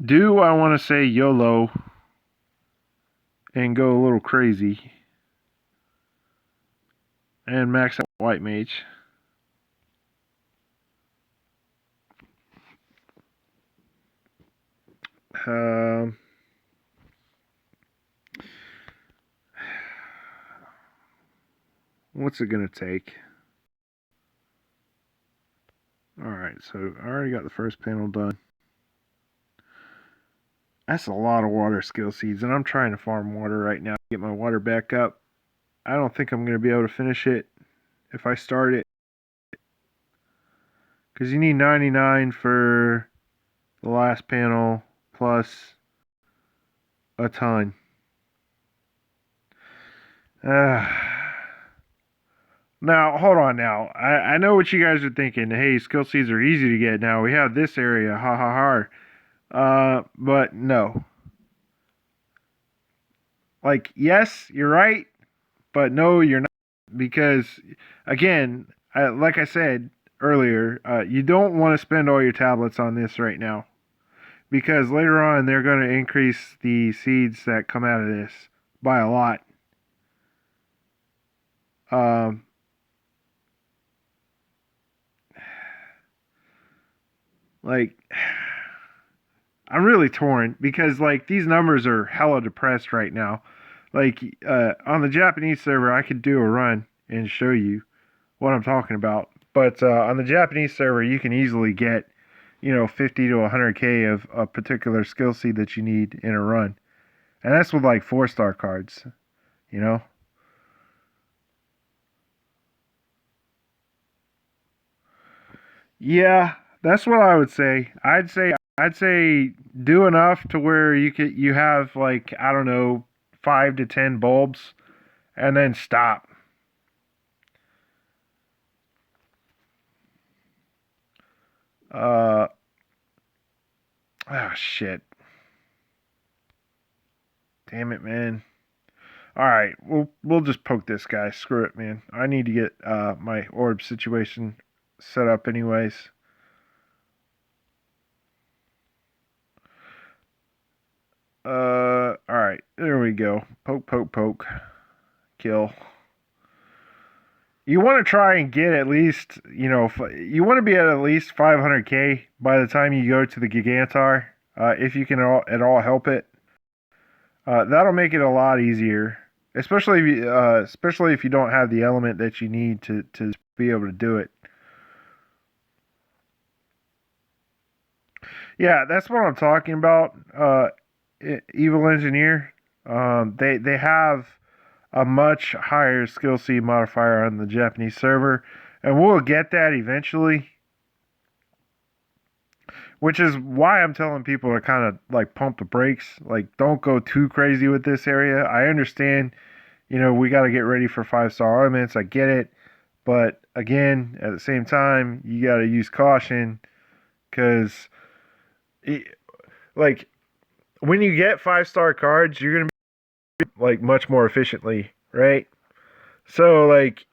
Do I want to say YOLO and go a little crazy and max out White Mage? What's it gonna take? Alright, so I already got the first panel done. That's a lot of water skill seeds, and I'm trying to farm water right now to get my water back up. I don't think I'm gonna be able to finish it if I start it. Because you need 99 for the last panel plus a ton. Now, hold on now. I know what you guys are thinking. Hey, skill seeds are easy to get now. We have this area. Ha ha ha. But no. Like, yes, you're right. But no, you're not. Because, again, like I said earlier, you don't want to spend all your tablets on this right now. Because later on, they're going to increase the seeds that come out of this by a lot. Like, I'm really torn because like these numbers are hella depressed right now. Like on the Japanese server, I could do a run and show you what I'm talking about. But on the Japanese server, you can easily get 50 to 100K of a particular skill seed that you need in a run, and that's with like 4-star cards. You know. Yeah, that's what I would say. I'd say do enough to where you have like I don't know 5 to 10 bulbs, and then stop. Oh shit! Damn it, man. All right, we'll just poke this guy. Screw it, man. I need to get my orb situation set up anyways. All right, there we go. Poke, poke, poke. Kill. You want to try and get at least, you want to be at least 500K by the time you go to the Gigantar, if you can at all help it. That'll make it a lot easier, especially if you don't have the element that you need to be able to do it. Yeah, that's what I'm talking about. Evil Engineer. They have a much higher skill seed modifier on the Japanese server, and we'll get that eventually. Which is why I'm telling people to kind of like pump the brakes. Like, don't go too crazy with this area. I understand, we got to get ready for 5-star elements. I get it. But again, at the same time, you got to use caution because, like, when you get 5-star cards, you're going to be like much more efficiently, right? So, like,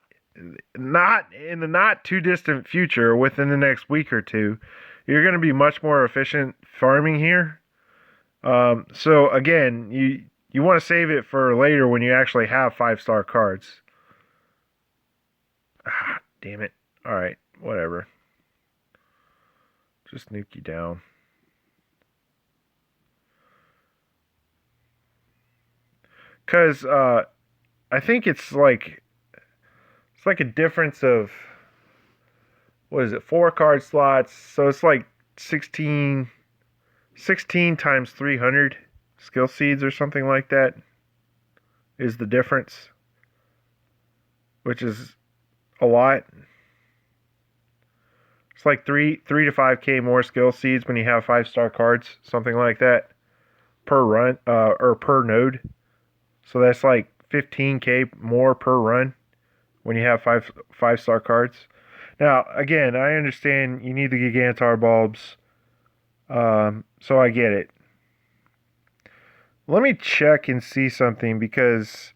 not in the not too distant future, within the next week or two, you're going to be much more efficient farming here. So again, you want to save it for later when you actually have 5-star cards. Ah, damn it. All right, whatever. Just nuke you down. Cause I think it's like a difference of, what is it, 4 card slots. So it's like 16 times 300 skill seeds or something like that is the difference, which is a lot. It's like 3 to 5k more skill seeds when you have 5-star cards, something like that, per run, or per node. So that's like 15k more per run when you have 5-star cards. Now, again, I understand you need the Gigantuar bulbs, so I get it. Let me check and see something, because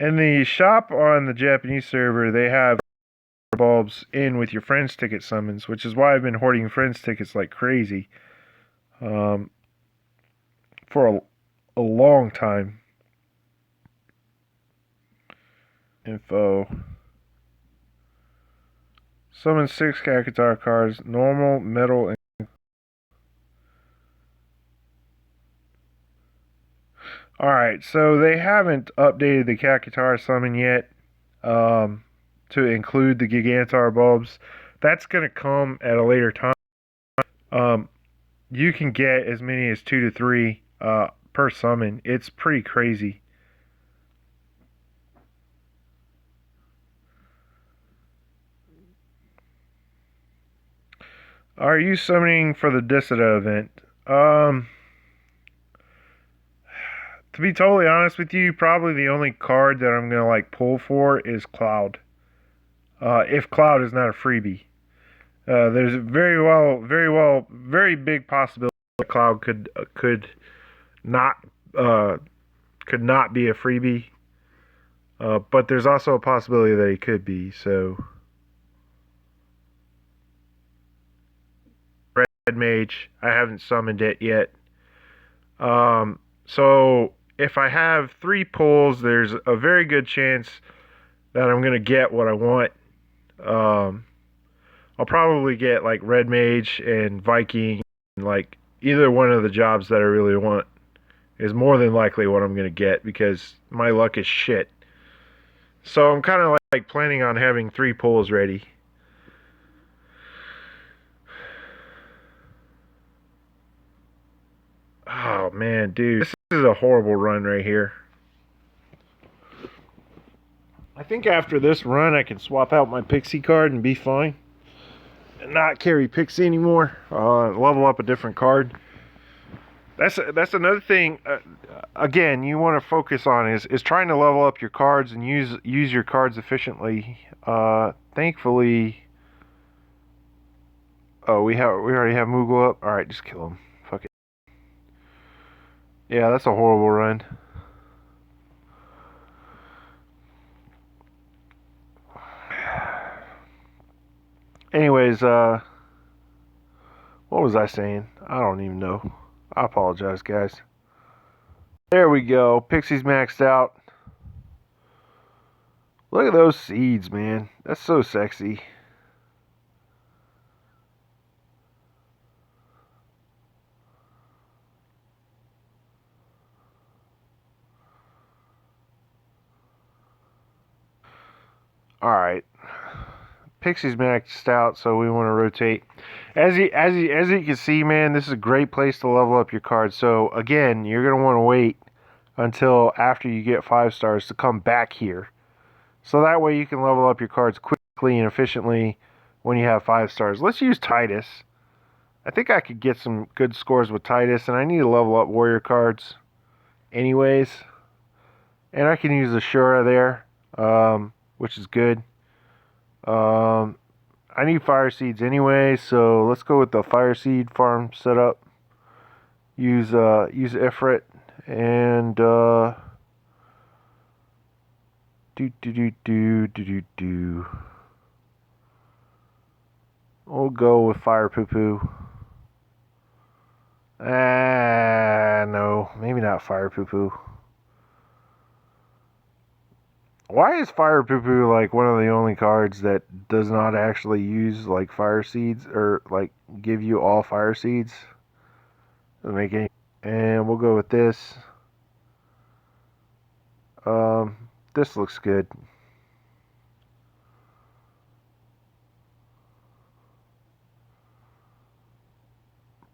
in the shop on the Japanese server, they have bulbs in with your friends ticket summons, which is why I've been hoarding friends tickets like crazy for a long time. Info. Summon 6 Gantar cards, normal, metal, and... Alright, so they haven't updated the Gantar summon yet to include the Gigantuar bulbs. That's going to come at a later time. You can get as many as 2 to 3 per summon. It's pretty crazy. Are you summoning for the Disida event? To be totally honest with you, probably the only card that I'm gonna like pull for is Cloud. If Cloud is not a freebie, there's very big possibility that Cloud not could not be a freebie. But there's also a possibility that he could be. So Red Mage, I haven't summoned it yet. So if I have 3 pulls, there's a very good chance that I'm gonna get what I want. I'll probably get like Red Mage and Viking, and like either one of the jobs that I really want is more than likely what I'm gonna get, because my luck is shit. So I'm kind of like planning on having 3 pulls ready. Oh man, dude, this is a horrible run right here. I think after this run I can swap out my Pixie card and be fine. And not carry Pixie anymore. Level up a different card. That's another thing. Again, you want to focus on is trying to level up your cards and use your cards efficiently. Thankfully, oh, we already have Moogle up. All right, just kill him. Fuck it. Yeah, that's a horrible run. Anyways, what was I saying? I don't even know. I apologize, guys. There we go. Pixie's maxed out. Look at those seeds, man. That's so sexy. Alright. Pixie's maxed out, so we want to rotate. As you can see, man, this is a great place to level up your cards. So again, you're gonna want to wait until after you get 5 stars to come back here. So that way you can level up your cards quickly and efficiently when you have 5 stars. Let's use Titus. I think I could get some good scores with Titus, and I need to level up warrior cards anyways. And I can use Ashura there, which is good. I need fire seeds anyway, so let's go with the fire seed farm setup. Use Ifrit and We'll go with Fire Poo Poo. No. Maybe not Fire Poo Poo. Why is Fire Poo Poo like one of the only cards that does not actually use like fire seeds or like give you all fire seeds? Doesn't make any. And we'll go with this. This looks good.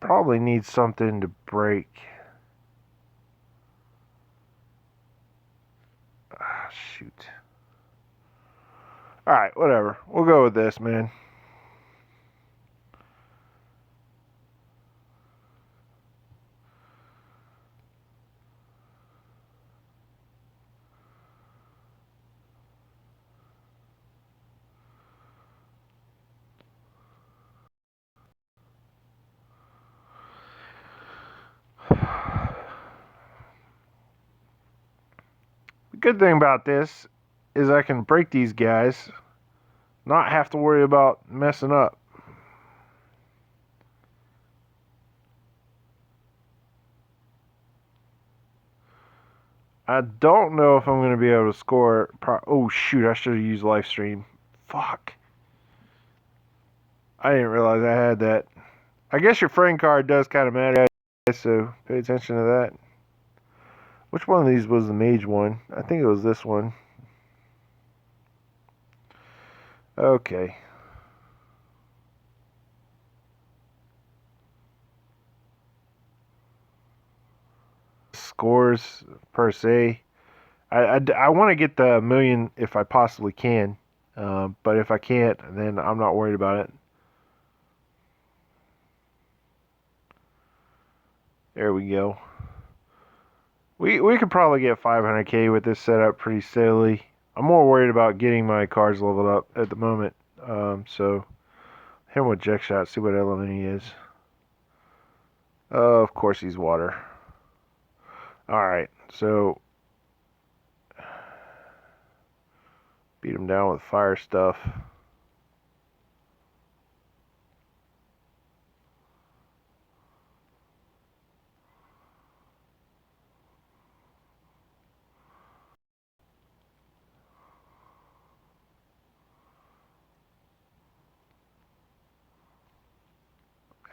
Probably needs something to break. Ah, shoot. Alright, whatever. We'll go with this, man. The good thing about this is I can break these guys, not have to worry about messing up. I don't know if I'm going to be able to score. Oh, shoot. I should have used live stream. Fuck. I didn't realize I had that. I guess your friend card does kind of matter, so pay attention to that. Which one of these was the mage one? I think it was this one. Okay. Scores, per se. I want to get the million if I possibly can. But if I can't, then I'm not worried about it. There we go. We could probably get 500k with this setup pretty steadily. I'm more worried about getting my cards leveled up at the moment. So hit him with Jack Shot, see what element he is. Of course he's water. Alright, so beat him down with fire stuff.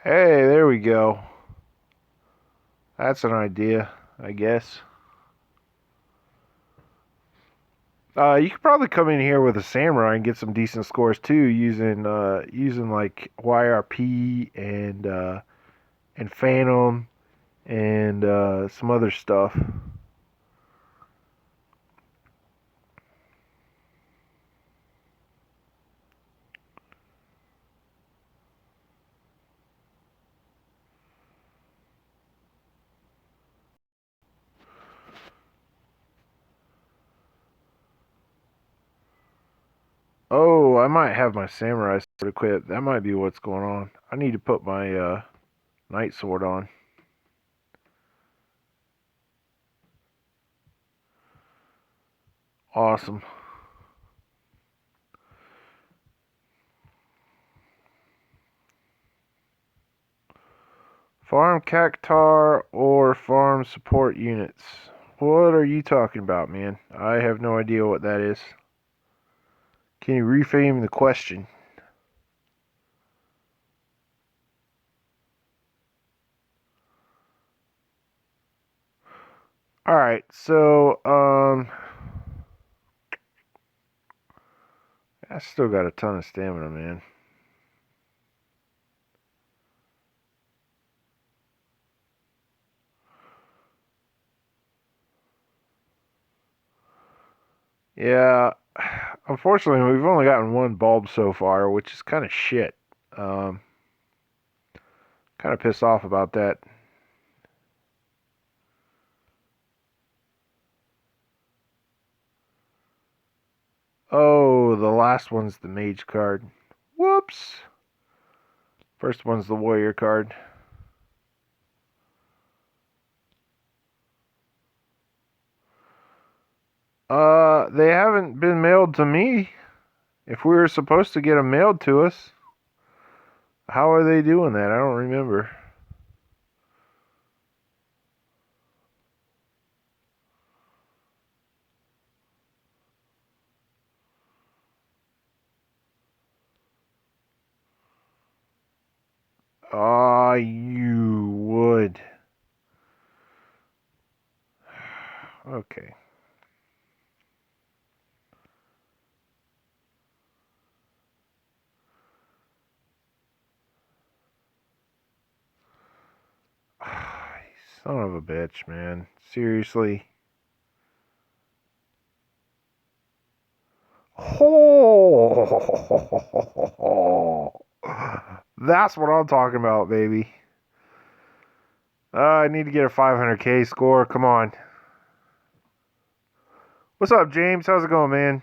Hey, there we go. That's an idea, I guess. You could probably come in here with a samurai and get some decent scores too, using like YRP and Phantom and some other stuff. Oh, I might have my samurai sword equipped. That might be what's going on. I need to put my knight sword on. Awesome. Farm Cactar or farm support units? What are you talking about, man? I have no idea what that is. Can you reframe the question? Alright, so, I still got a ton of stamina, man. Yeah, unfortunately, we've only gotten one bulb so far, which is kind of shit. Kind of pissed off about that. Oh, the last one's the mage card. Whoops. First one's the warrior card. They haven't been mailed to me. If we were supposed to get them mailed to us. How are they doing that? I don't remember. Ah, you would. Okay. Son of a bitch, man. Seriously. Oh, that's what I'm talking about, baby. I need to get a 500K score. Come on. What's up, James? How's it going, man?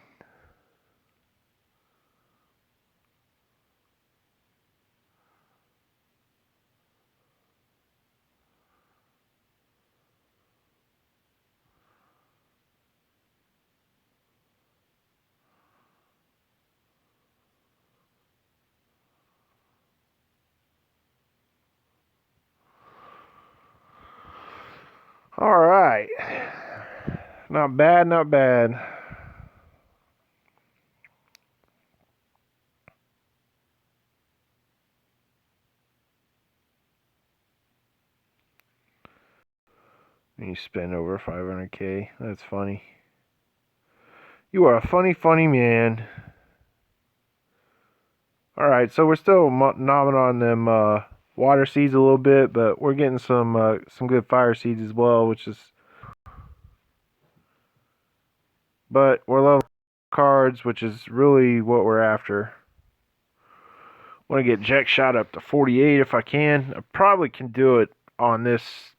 All right. Not bad, not bad. You spend over 500K. That's funny. You are a funny, funny man. All right, so we're still nobbing on them water seeds a little bit, but we're getting some good fire seeds as well, which is. But we're level cards, which is really what we're after. Want to get Jack shot up to 48 if I can. I probably can do it on this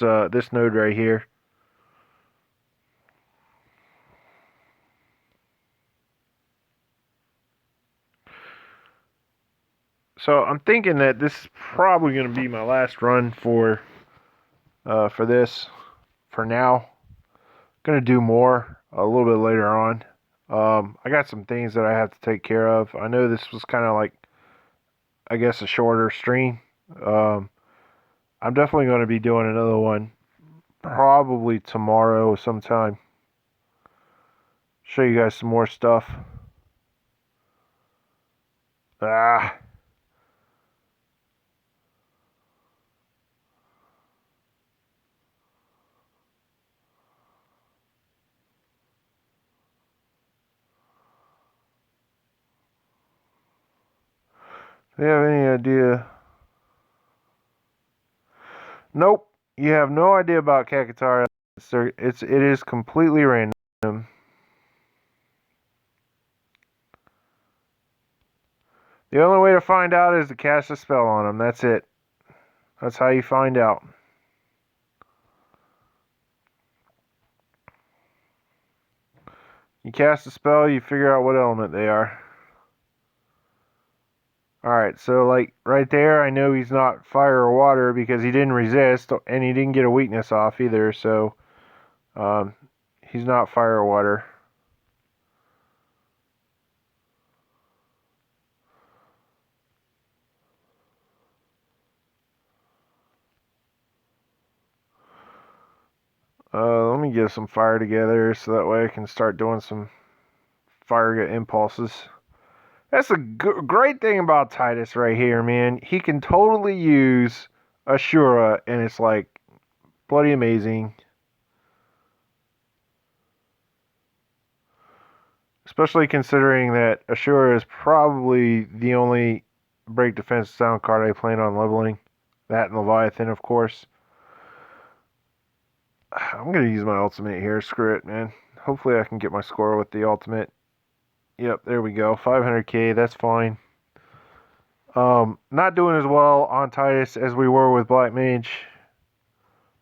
node right here. So I'm thinking that this is probably going to be my last run for this for now. Gonna do more a little bit later on. I got some things that I have to take care of. I know this was kind of like, I guess, a shorter stream. Um, I'm definitely going to be doing another one probably tomorrow sometime. Show you guys some more stuff. Ah. Do you have any idea? Nope. You have no idea about Gigantuar. It is completely random. The only way to find out is to cast a spell on them. That's it. That's how you find out. You cast a spell, you figure out what element they are. Alright, so like right there, I know he's not fire or water because he didn't resist and he didn't get a weakness off either, so he's not fire or water. Let me get some fire together so that way I can start doing some fire impulses. That's a great thing about Titus right here, man. He can totally use Ashura, and it's like bloody amazing. Especially considering that Ashura is probably the only break defense sound card I plan on leveling. That and Leviathan, of course. I'm going to use my ultimate here. Screw it, man. Hopefully I can get my score with the ultimate. Yep, there we go. 500K, that's fine. Not doing as well on Titus as we were with Black Mage.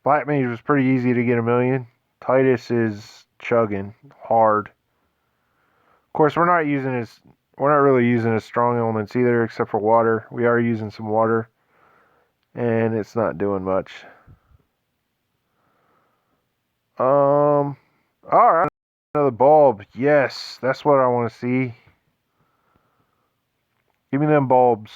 Black Mage was pretty easy to get 1,000,000. Titus is chugging hard. Of course, we're not really using as strong elements either, except for water. We are using some water, and it's not doing much. All right, another bulb. Yes, that's what I want to see. Give me them bulbs.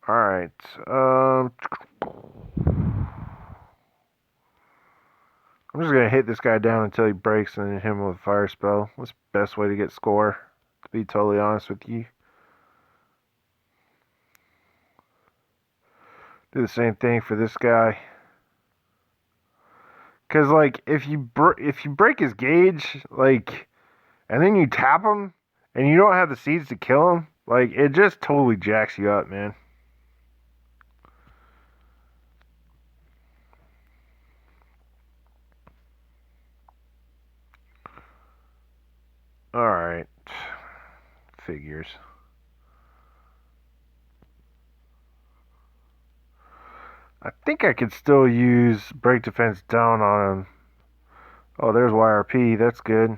Alright. I'm just gonna hit this guy down until he breaks and then hit him with a fire spell. That's the best way to get score, to be totally honest with you. Do the same thing for this guy. Cause like if you break his gauge, like, and then you tap him, and you don't have the seeds to kill him, like it just totally jacks you up, man. All right, figures. I think I could still use break defense down on him. Oh, there's YRP. That's good.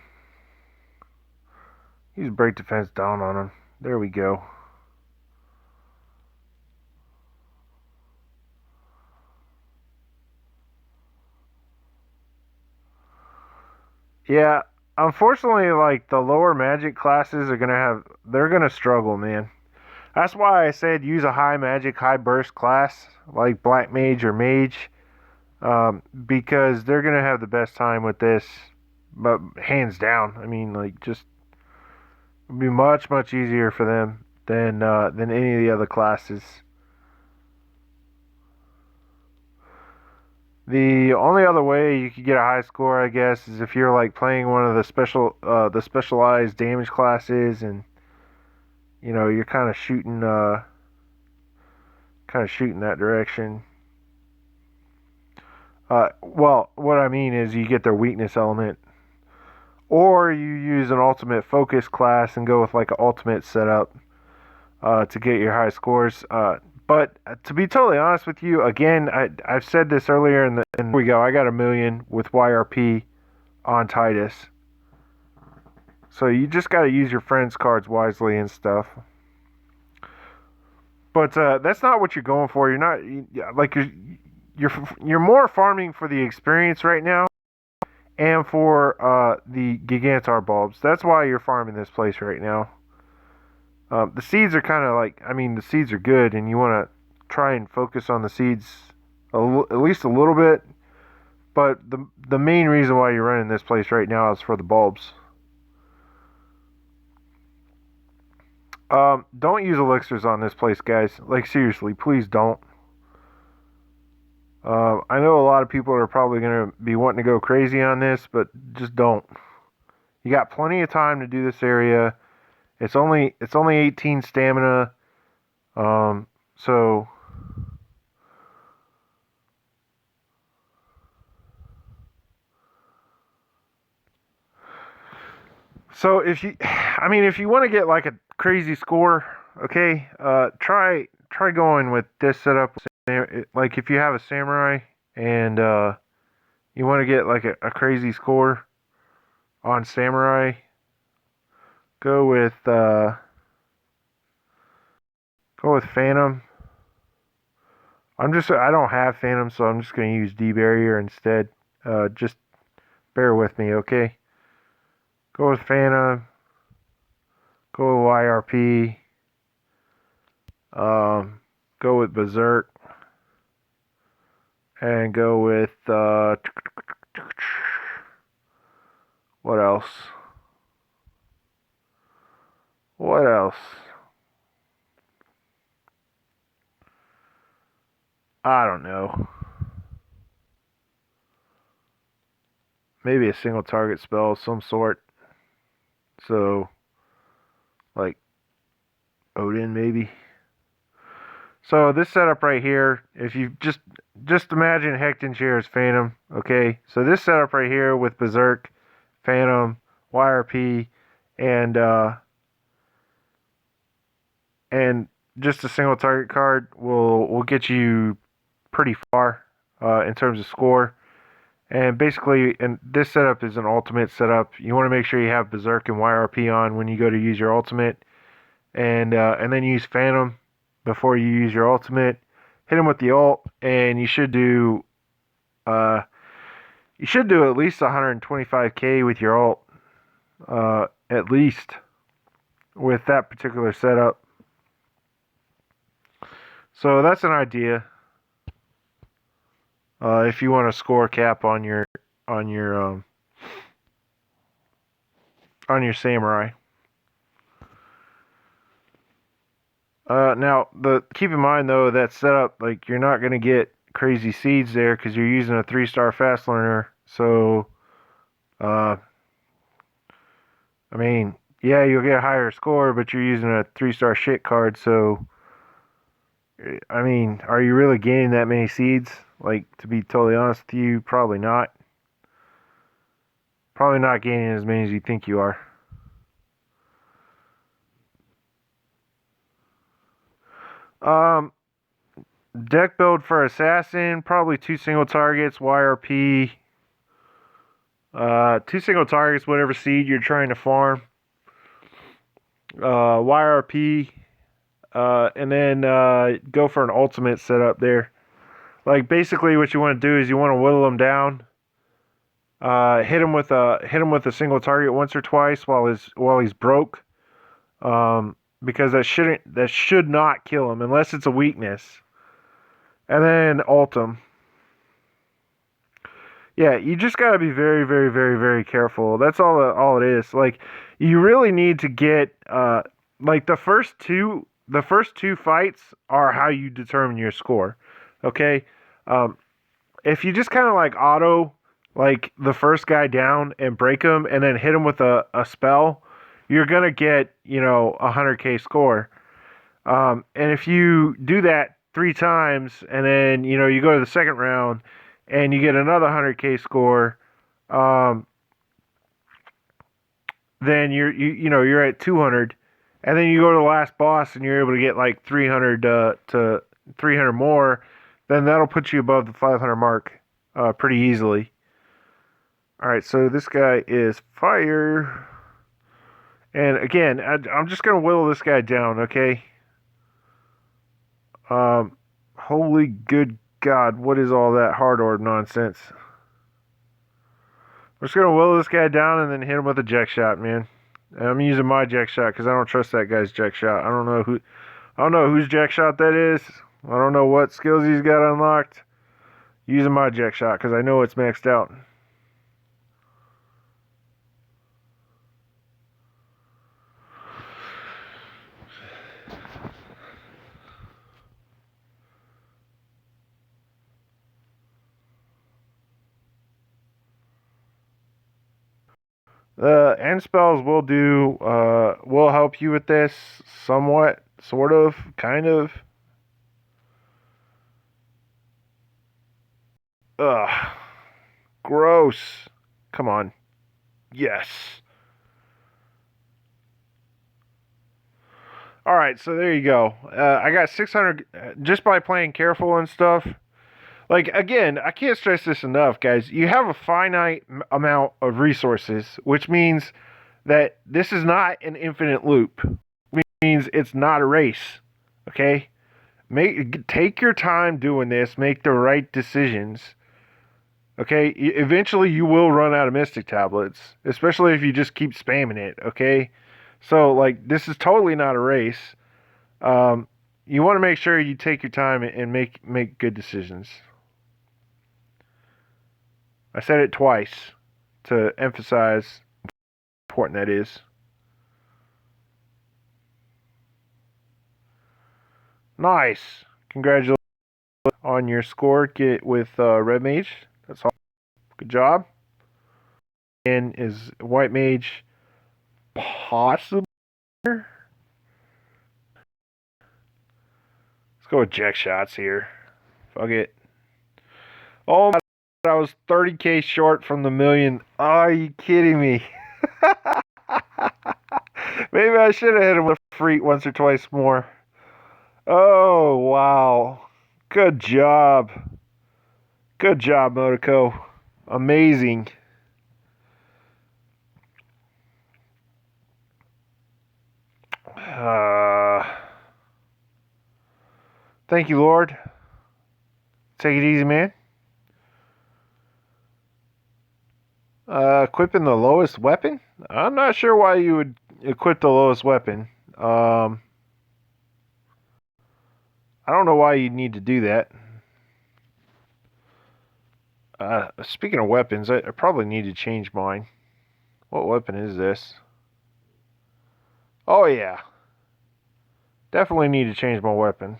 Use break defense down on him. There we go. Yeah, unfortunately, like the lower magic classes they're gonna struggle, man. That's why I said use a high magic, high burst class like black mage or mage, because they're gonna have the best time with this. But hands down, I mean, like just it'd be much easier for them than any of the other classes. The only other way you could get a high score, I guess, is if you're like playing one of the specialized damage classes, and you know you're kind of shooting that direction. Well, what I mean is you get their weakness element, or you use an ultimate focus class and go with like an ultimate setup to get your high scores. But to be totally honest with you, again, I've said this earlier, and here we go. I got 1,000,000 with YRP on Titus. So you just got to use your friends' cards wisely and stuff. But that's not what you're going for. You're not like you're more farming for the experience right now, and for the Gigantuar bulbs. That's why you're farming this place right now. The seeds are kind of like, I mean, the seeds are good, and you want to try and focus on the seeds at least a little bit. But the main reason why you're running this place right now is for the bulbs. Don't use elixirs on this place, guys. Like, seriously, please don't. I know a lot of people are probably going to be wanting to go crazy on this, but just don't. You got plenty of time to do this area. It's only 18 stamina. So if you want to get like a crazy score, okay, try going with this setup. Like if you have a samurai and you want to get like a crazy score on samurai, go with Phantom. I don't have Phantom, so I'm just going to use D barrier instead. Just bear with me, okay? Go with Phantom. Go with YRP. Go with Berserk. And go with what else? What else? I don't know. Maybe a single target spell of some sort. So, like Odin, maybe. So this setup right here, if you just imagine Hectonshire as Phantom, okay? So this setup right here with Berserk, Phantom, YRP, and just a single target card will get you pretty far in terms of score. And basically, and this setup is an ultimate setup. You want to make sure you have Berserk and YRP on when you go to use your ultimate, and then use Phantom before you use your ultimate. Hit him with the ult, and you should do at least 125k with your ult, at least with that particular setup. So that's an idea. If you want to score cap on your on your um, on your samurai. Now, keep in mind though that setup, like you're not gonna get crazy seeds there because you're using a 3-star fast learner. So, uh, I mean, yeah, you'll get a higher score, but you're using a 3-star shit card. So, I mean, are you really gaining that many seeds? Like, to be totally honest with you, probably not. Probably not gaining as many as you think you are. Um, Deck build for assassin, probably 2 single targets, YRP. 2 single targets, whatever seed you're trying to farm. YRP, and then go for an ultimate setup there. Like basically, what you want to do is you want to whittle them down. Hit him with a single target once or twice while he's broke. Because that should not kill him unless it's a weakness. And then ult him. Yeah, you just gotta be very, very, very, very careful. That's all it is. Like, you really need to get like the first two fights are how you determine your score. Okay, if you just kind of like auto like the first guy down and break him, and then hit him with a spell, you're gonna get 100K score. And if you do that 3 times, and then you go to the second round and you get another 100K score, then you're at 200, and then you go to the last boss and you're able to get like 300 to 300 more, then that'll put you above the 500 mark pretty easily. All right, so this guy is fire, and again, I'm just gonna whittle this guy down, okay? Holy good God, what is all that hard orb nonsense? We're just gonna whittle this guy down and then hit him with a jack shot, man. And I'm using my jack shot because I don't trust that guy's jack shot. I don't know whose jack shot that is. I don't know what skills he's got unlocked. Using my jack shot because I know it's maxed out. End spells will help you with this somewhat, sort of, kind of. Ugh, gross. Come on. Yes. All right, so there you go. I got 600 just by playing careful and stuff. Like, again, I can't stress this enough, guys. You have a finite amount of resources, which means that this is not an infinite loop. Which means it's not a race. Okay? Take your time doing this. Make the right decisions. Okay? Eventually, you will run out of Mystic Tablets, especially if you just keep spamming it. Okay? So, like, this is totally not a race. You want to make sure you take your time and make good decisions. I said it twice to emphasize how important that is. Nice. Congratulations on your score. Get with Red Mage. That's all. Good job. And is White Mage possible? Let's go with Jack Shots here. Fuck it. Oh my God, I was 30K short from the million. Oh, are you kidding me? Maybe I should have hit him with a freak once or twice more. Oh, wow. Good job. Good job, Motoko. Amazing. Thank you, Lord. Take it easy, man. Equipping the lowest weapon? I'm not sure why you would equip the lowest weapon. I don't know why you need to do that. Speaking of weapons, I probably need to change mine. What weapon is this? Oh yeah. Definitely need to change my weapon.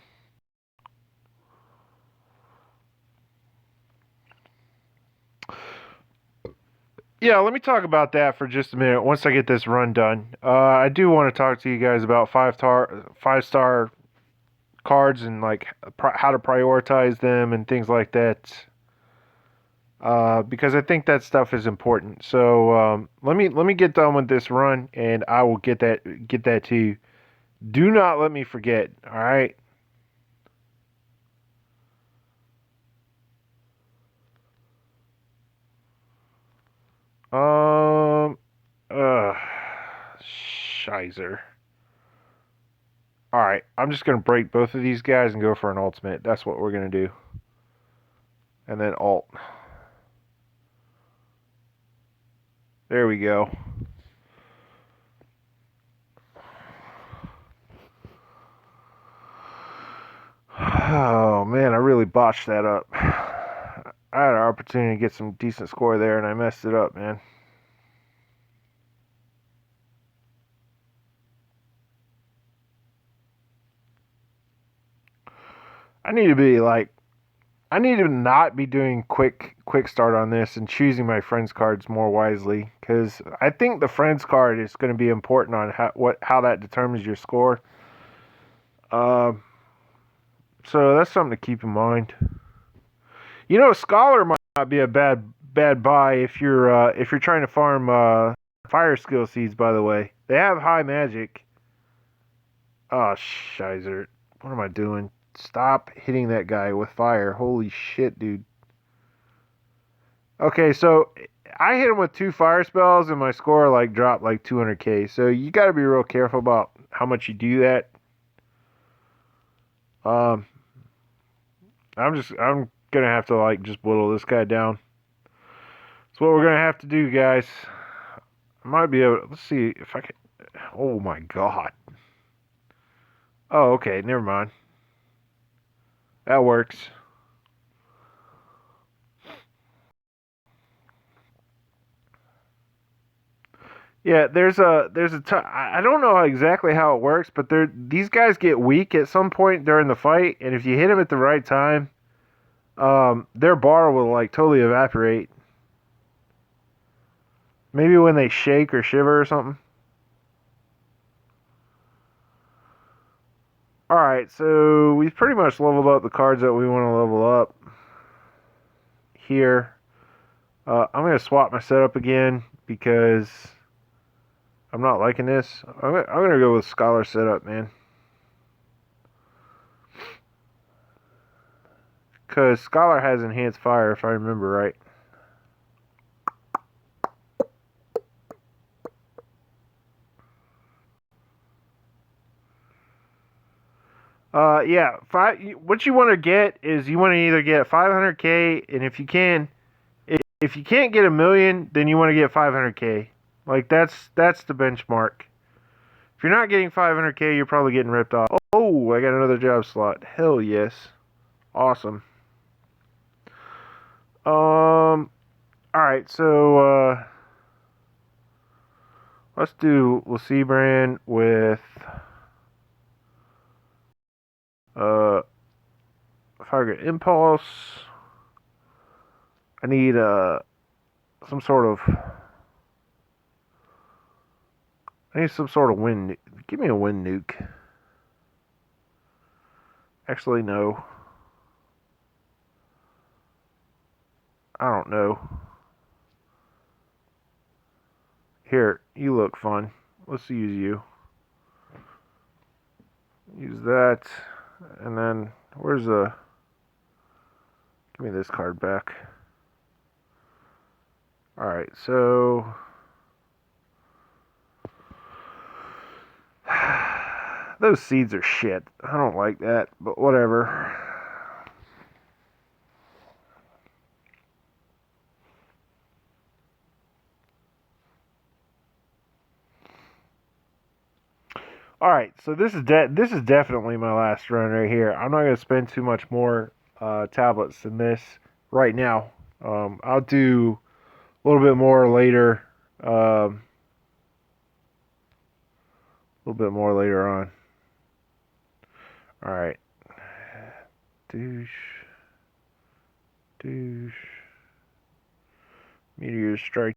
Yeah, let me talk about that for just a minute once I get this run done. I do want to talk to you guys about five-star cards and like how to prioritize them and things like that. Because I think that stuff is important. So let me get done with this run, and I will get that to you. Do not let me forget. All right. Um. Uh. Shizer. All right. I'm just gonna break both of these guys and go for an ultimate. That's what we're gonna do. And then alt. There we go. Oh man, I really botched that up. I had an opportunity to get some decent score there, and I messed it up, man. I need to be like, I need to not be doing quick start on this and choosing my friends cards more wisely, because I think the friends card is going to be important on how that determines your score. So that's something to keep in mind. You know, Scholar might not be a bad buy if you're trying to farm fire skill seeds. By the way, they have high magic. Oh shizer! What am I doing? Stop hitting that guy with fire! Holy shit, dude! Okay, so I hit him with 2 fire spells, and my score like dropped like 200k. So you got to be real careful about how much you do that. Um, I'm gonna have to like just whittle this guy down. That's what we're gonna have to do, guys. I might be able. Let's see if I can. Oh my god. Oh, okay. Never mind. That works. Yeah, I don't know exactly how it works, but these guys get weak at some point during the fight, and if you hit them at the right time, their bar will like totally evaporate. Maybe when they shake or shiver or something. All right, so we've pretty much leveled up the cards that we want to level up here. I'm gonna swap my setup again because I'm not liking this. I'm gonna go with Scholar setup, man. Because Scholar has enhanced fire, if I remember right. Yeah. What you want to get is you want to either get 500k, and if you can't get 1,000,000, then you want to get 500k. Like that's the benchmark. If you're not getting 500k, you're probably getting ripped off. Oh, I got another job slot. Hell yes. Awesome. All right, so let's do Lucibran with uh Fire Impulse. I need some sort of I need some sort of wind. Give me a wind nuke. Actually, no. I don't know. Here, you look fun. Let's use you. Use that, and then where's the? Give me this card back. All right, so those seeds are shit. I don't like that, but whatever. All right, so this is definitely my last run right here. I'm not going to spend too much more tablets than this right now. I'll do a little bit more later. A little bit more later on. All right. Douche. Douche. Meteor strike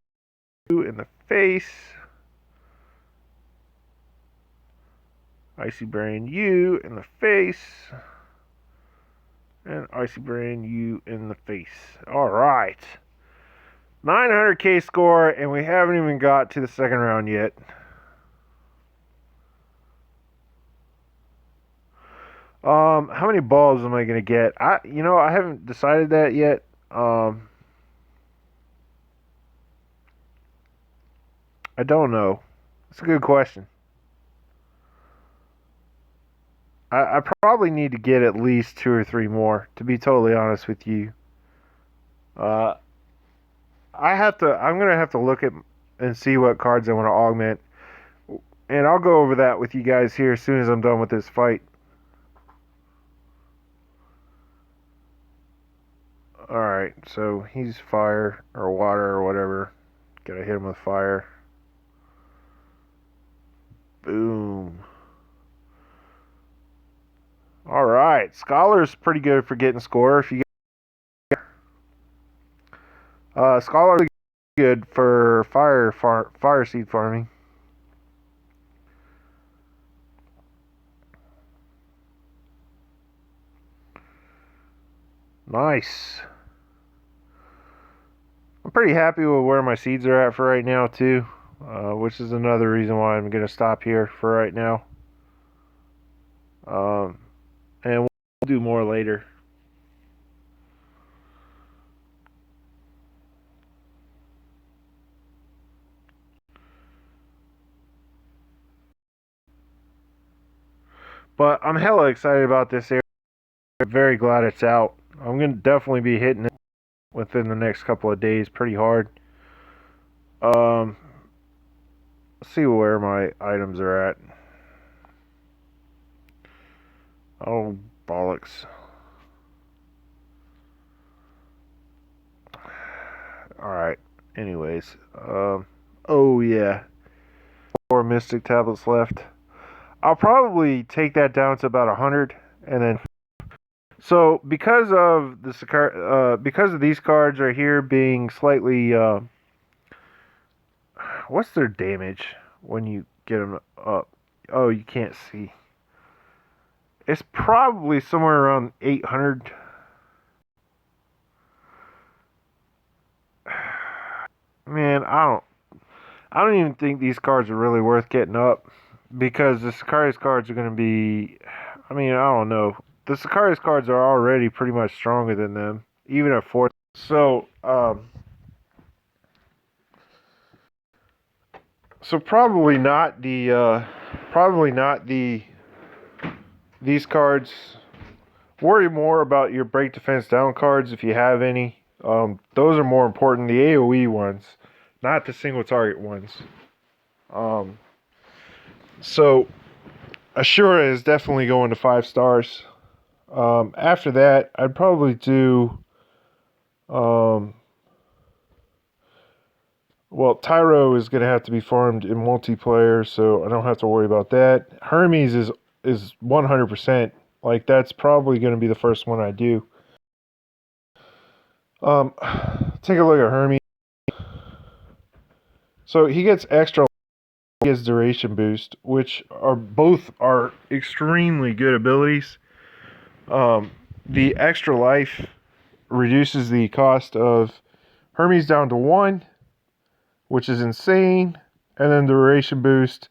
you in the face. Icy brain you in the face. And icy brain you in the face. All right. 900k score, and we haven't even got to the second round yet. How many balls am I gonna get? I haven't decided that yet. I don't know. It's a good question. I probably need to get at least 2 or 3 more, to be totally honest with you. I'm gonna have to look at and see what cards I want to augment, and I'll go over that with you guys here as soon as I'm done with this fight. Alright, so he's fire or water or whatever. Gotta hit him with fire. Boom. Alright, Scholar's pretty good for getting score. If you Scholar's good for fire seed farming. Nice. I'm pretty happy with where my seeds are at for right now too, which is another reason why I'm going to stop here for right now. And we'll do more later. But I'm hella excited about this area. I'm very glad it's out. I'm going to definitely be hitting it within the next couple of days pretty hard. Let's see where my items are at. Oh, bollocks. Alright, anyways. Oh yeah. 4 Mystic tablets left. I'll probably take that down to about 100, and then... So, because of these cards right here being slightly... what's their damage when you get them up? Oh, you can't see. It's probably somewhere around 800. Man, I don't even think these cards are really worth getting up, because the Sicarius cards are going to be... I mean, I don't know. The Sicarius cards are already pretty much stronger than them, even at 4th. So, probably not these cards. Worry more about your break defense down cards if you have any. Those are more important. The AoE ones, not the single target ones. So Ashura is definitely going to 5 stars. After that, I'd probably do well, Tyro is going to have to be farmed in multiplayer, so I don't have to worry about that. Hermes is 100%. Like, that's probably going to be the first one I do. Take a look at Hermes. So he gets extra, he gets duration boost, which are both extremely good abilities. The extra life reduces the cost of Hermes down to 1, which is insane, and then duration boost.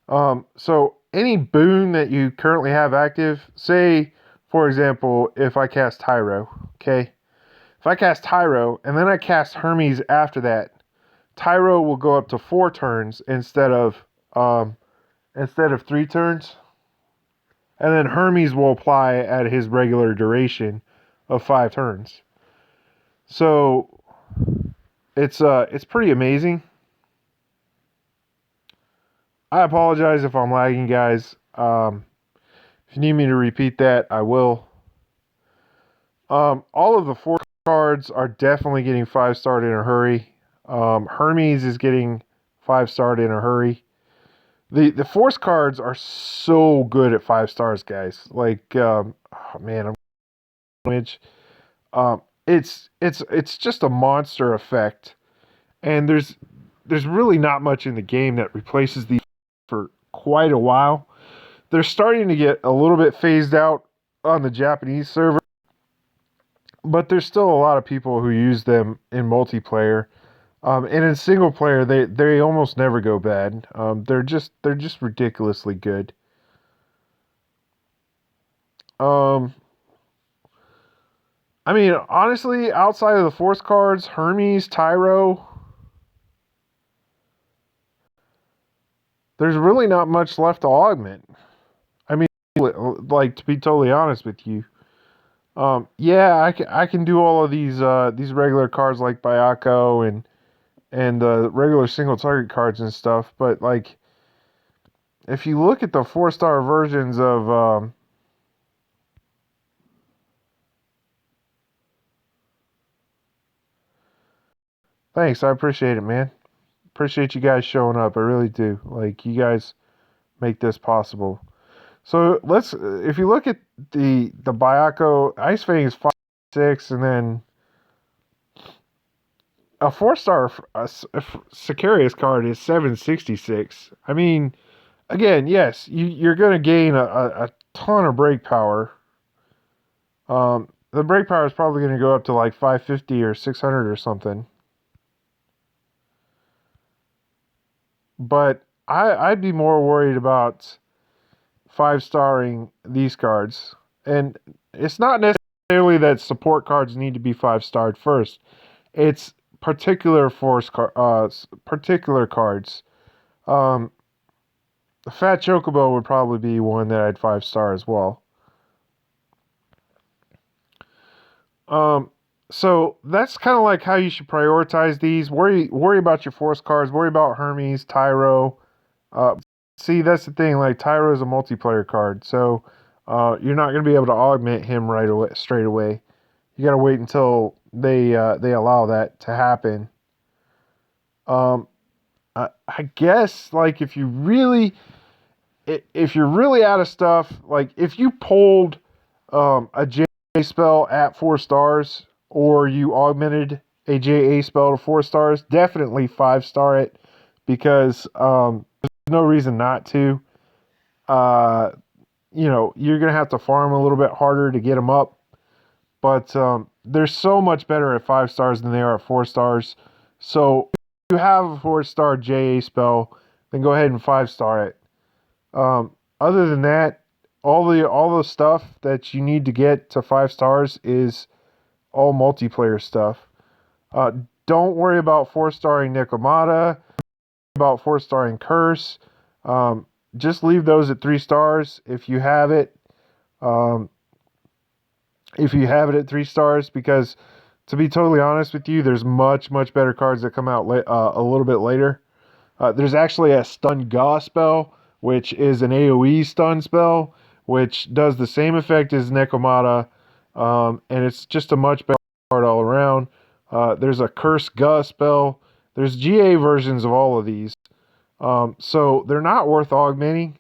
So any boon that you currently have active, say, for example, if I cast Tyro, okay? If I cast Tyro, and then I cast Hermes after that, Tyro will go up to 4 turns instead of 3 turns. And then Hermes will apply at his regular duration of 5 turns. So it's pretty amazing. I apologize if I'm lagging, guys. If you need me to repeat that, I will. All of the 4 cards are definitely getting 5-starred in a hurry. Hermes is getting 5-starred in a hurry. The force cards are so good at 5 stars, guys. Like, oh man, it's just a monster effect, and there's really not much in the game that replaces these for quite a while. They're starting to get a little bit phased out on the Japanese server, but there's still a lot of people who use them in multiplayer. And in single player, they almost never go bad. They're just ridiculously good. Um, I mean, honestly, outside of the force cards, Hermes, Tyro, there's really not much left to augment. I mean, like, to be totally honest with you, yeah, I can do all of these regular cards like Bayako and regular single target cards and stuff, but like, if you look at the 4-star versions of thanks, I appreciate it, man. Appreciate you guys showing up. I really do. Like, you guys make this possible. So if you look at the Bayako, Ice Fang is 5-6, and then a 4-star Sicarius card is 766. I mean, again, yes, you're going to gain a ton of break power. The break power is probably going to go up to like 550 or 600 or something. But I'd be more worried about 5-starring these cards. And it's not necessarily that support cards need to be 5-starred first. It's particular particular cards. Um, Fat Chocobo would probably be one that I'd 5-star as well. So that's kind of like how you should prioritize these. Worry about your force cards. Worry about Hermes, Tyro. See, that's the thing. Like, Tyro is a multiplayer card, so you're not going to be able to augment him right away, straight away. You got to wait until they allow that to happen. I guess, like, if you're really out of stuff, like if you pulled a J spell at 4 stars, or you augmented a JA spell to 4 stars, definitely 5-star it, because there's no reason not to. You're gonna have to farm a little bit harder to get them up, but they're so much better at 5 stars than they are at 4 stars. So if you have a 4-star JA spell, then go ahead and 5-star it. Other than that, all the stuff that you need to get to 5 stars is all multiplayer stuff. Don't worry about 4-starring Nekomata, about 4-starring Curse. Just leave those at 3 stars if you have it. If you have it at 3 stars, because to be totally honest with you, there's much better cards that come out a little bit later. There's actually a Stun Ga spell, which is an AoE stun spell, which does the same effect as Nekomata, and it's just a much better card all around. There's a Curse Ga spell. There's GA versions of all of these. So they're not worth augmenting.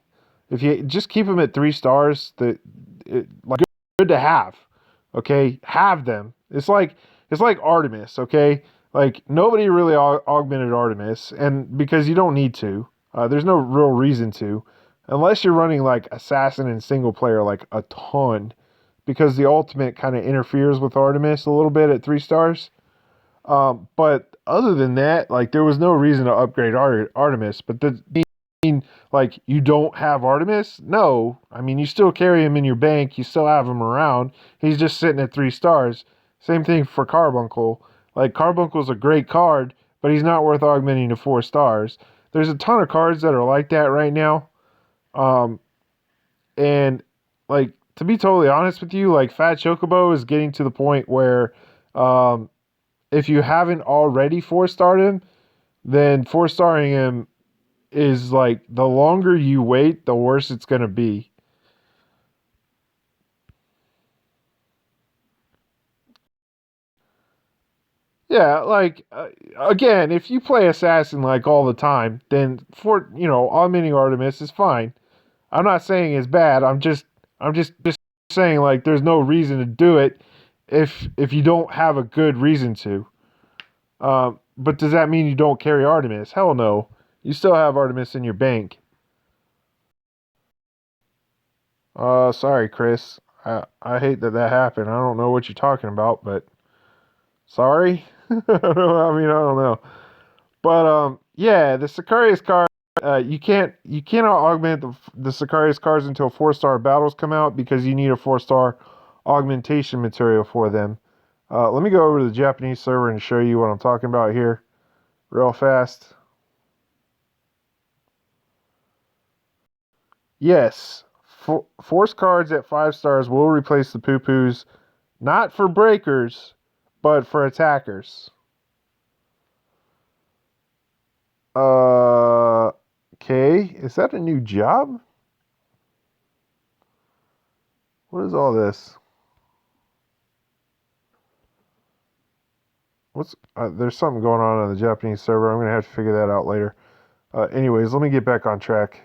If you just keep them at 3 stars, like, good to have. Okay, have them. It's like Artemis. Okay, like, nobody really augmented Artemis, and because you don't need to. There's no real reason to, unless you're running like Assassin and single player like a ton, because the ultimate kind of interferes with Artemis a little bit at 3 stars. But other than that, like, there was no reason to upgrade Artemis. But that mean, like, you don't have Artemis? No. I mean, you still carry him in your bank. You still have him around. He's just sitting at 3 stars. Same thing for Carbuncle. Like, Carbuncle's a great card, but he's not worth augmenting to 4 stars. There's a ton of cards that are like that right now. And, like, to be totally honest with you, like, Fat Chocobo is getting to the point where, if you haven't already 4-starred him, then 4-starring him is like the longer you wait, the worse it's going to be. Yeah, like again, if you play assassin like all the time, then for augmenting Artemis is fine. I'm not saying it's bad. I'm just saying like there's no reason to do it if you don't have a good reason to. But does that mean you don't carry Artemis? Hell no. You still have Artemis in your bank. Sorry, Chris. I hate that happened. I don't know what you're talking about, but sorry. I mean, I don't know. But yeah, the Sicarius card. You cannot augment the Sicarius cards until 4-star battles come out because you need a 4-star augmentation material for them. Let me go over to the Japanese server and show you what I'm talking about here, real fast. Yes, force cards at 5 stars will replace the poo poos, not for breakers, but for attackers. Okay, is that a new job? What is all this? There's something going on the Japanese server. I'm gonna have to figure that out later. Anyways, let me get back on track.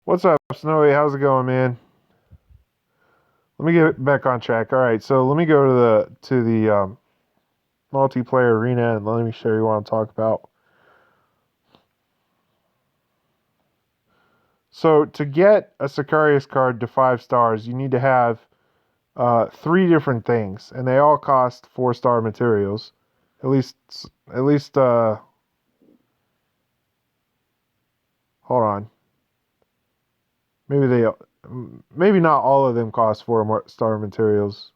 What's up, Snowy? How's it going, man? Let me get back on track. All right, so let me go to the multiplayer arena and let me show you what I'm talking about. So to get a Sicarius card to 5 stars, you need to have 3 different things, and they all cost 4-star materials. At least, at least. Hold on. Maybe they, maybe not all of them cost 4-star materials.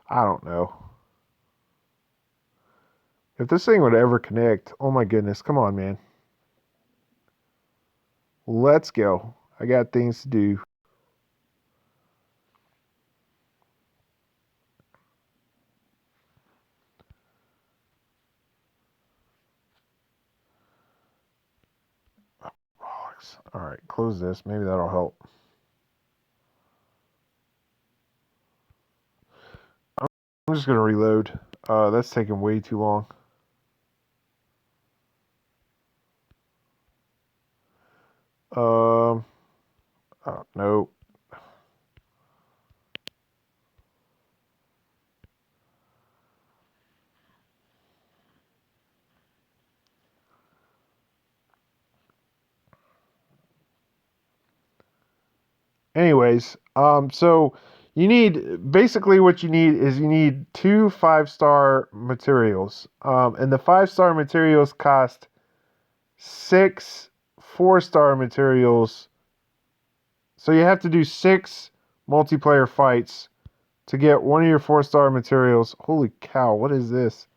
I don't know. If this thing would ever connect, oh my goodness, come on, man. Let's go. I got things to do. All right, close this. Maybe that'll help. I'm just gonna reload. That's taking way too long. Um, no. Anyways, so you need basically what you need 2 5-star materials. And the 5-star materials cost 6 4-star materials. So you have to do 6 multiplayer fights to get one of your 4-star materials. Holy cow, what is this?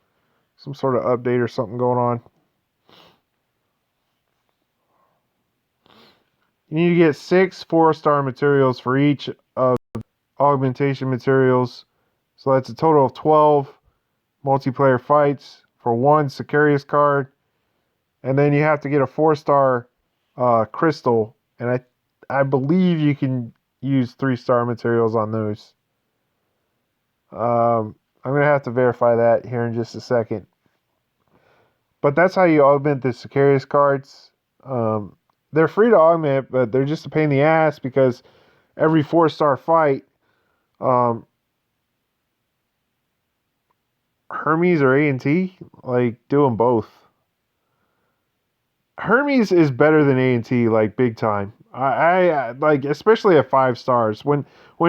Some sort of update or something going on. You need to get 6 4-star materials for each of augmentation materials. So that's a total of 12 multiplayer fights for one Sicarius card. And then you have to get a 4-star crystal. And I believe you can use 3-star materials on those. I'm going to have to verify that here in just a second. But that's how you augment the Sicarius cards. They're free to augment, but they're just a pain in the ass because every 4-star fight, um, Hermes or A&T, like, do them both. Hermes is better than A&T, like, big time. I like, especially at 5 stars. When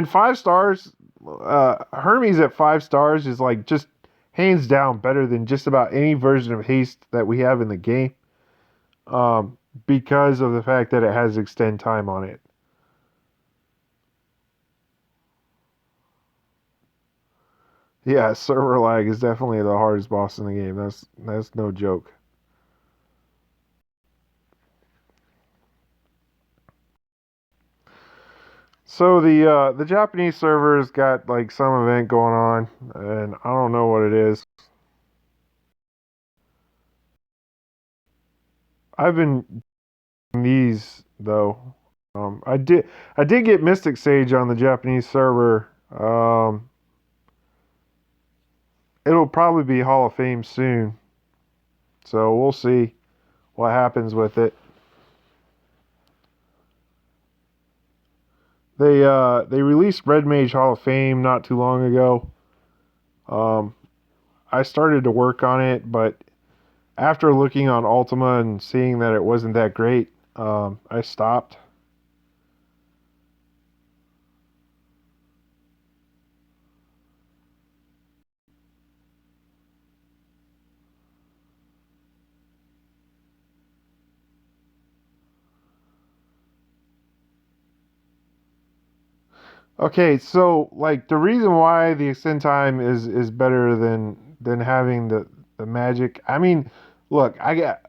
5 stars, Hermes at 5 stars is like just hands down better than just about any version of haste that we have in the game. Because of the fact that it has extend time on it. Yeah, server lag is definitely the hardest boss in the game. That's no joke. So the Japanese server's got like some event going on, and I don't know what it is. I've been these though. I did get Mystic Sage on the Japanese server. It'll probably be Hall of Fame soon, so we'll see what happens with it. They released Red Mage Hall of Fame not too long ago. Um, I started to work on it, but after looking on Ultima and seeing that it wasn't that great, I stopped. Okay, so like the reason why the extend time is better than having the magic. I mean, look, I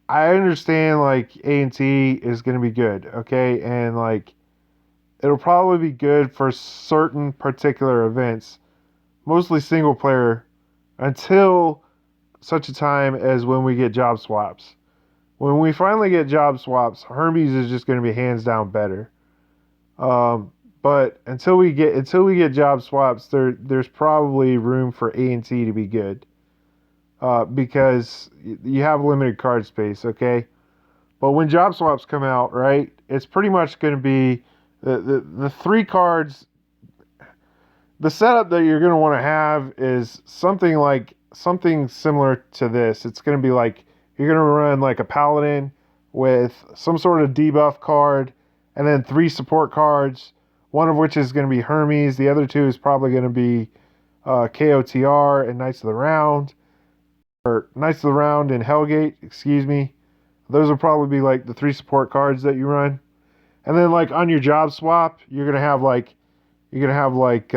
understand like A and T is going to be good, okay? And like it'll probably be good for certain particular events, mostly single player until such a time as when we get job swaps. When we finally get job swaps, Hermes is just going to be hands down better. Um, but until we get job swaps, there's probably room for A and T to be good because you have limited card space. Okay, but when job swaps come out, right, it's pretty much going to be the three cards. The setup that you're going to want to have is something similar to this. It's going to be like you're going to run like a paladin with some sort of debuff card and then three support cards, one of which is going to be Hermes. The other two is probably going to be KOTR and Knights of the Round, or Knights of the Round and Hellgate, excuse me. Those will probably be like the three support cards that you run. And then like on your job swap, you're gonna have like you're gonna have like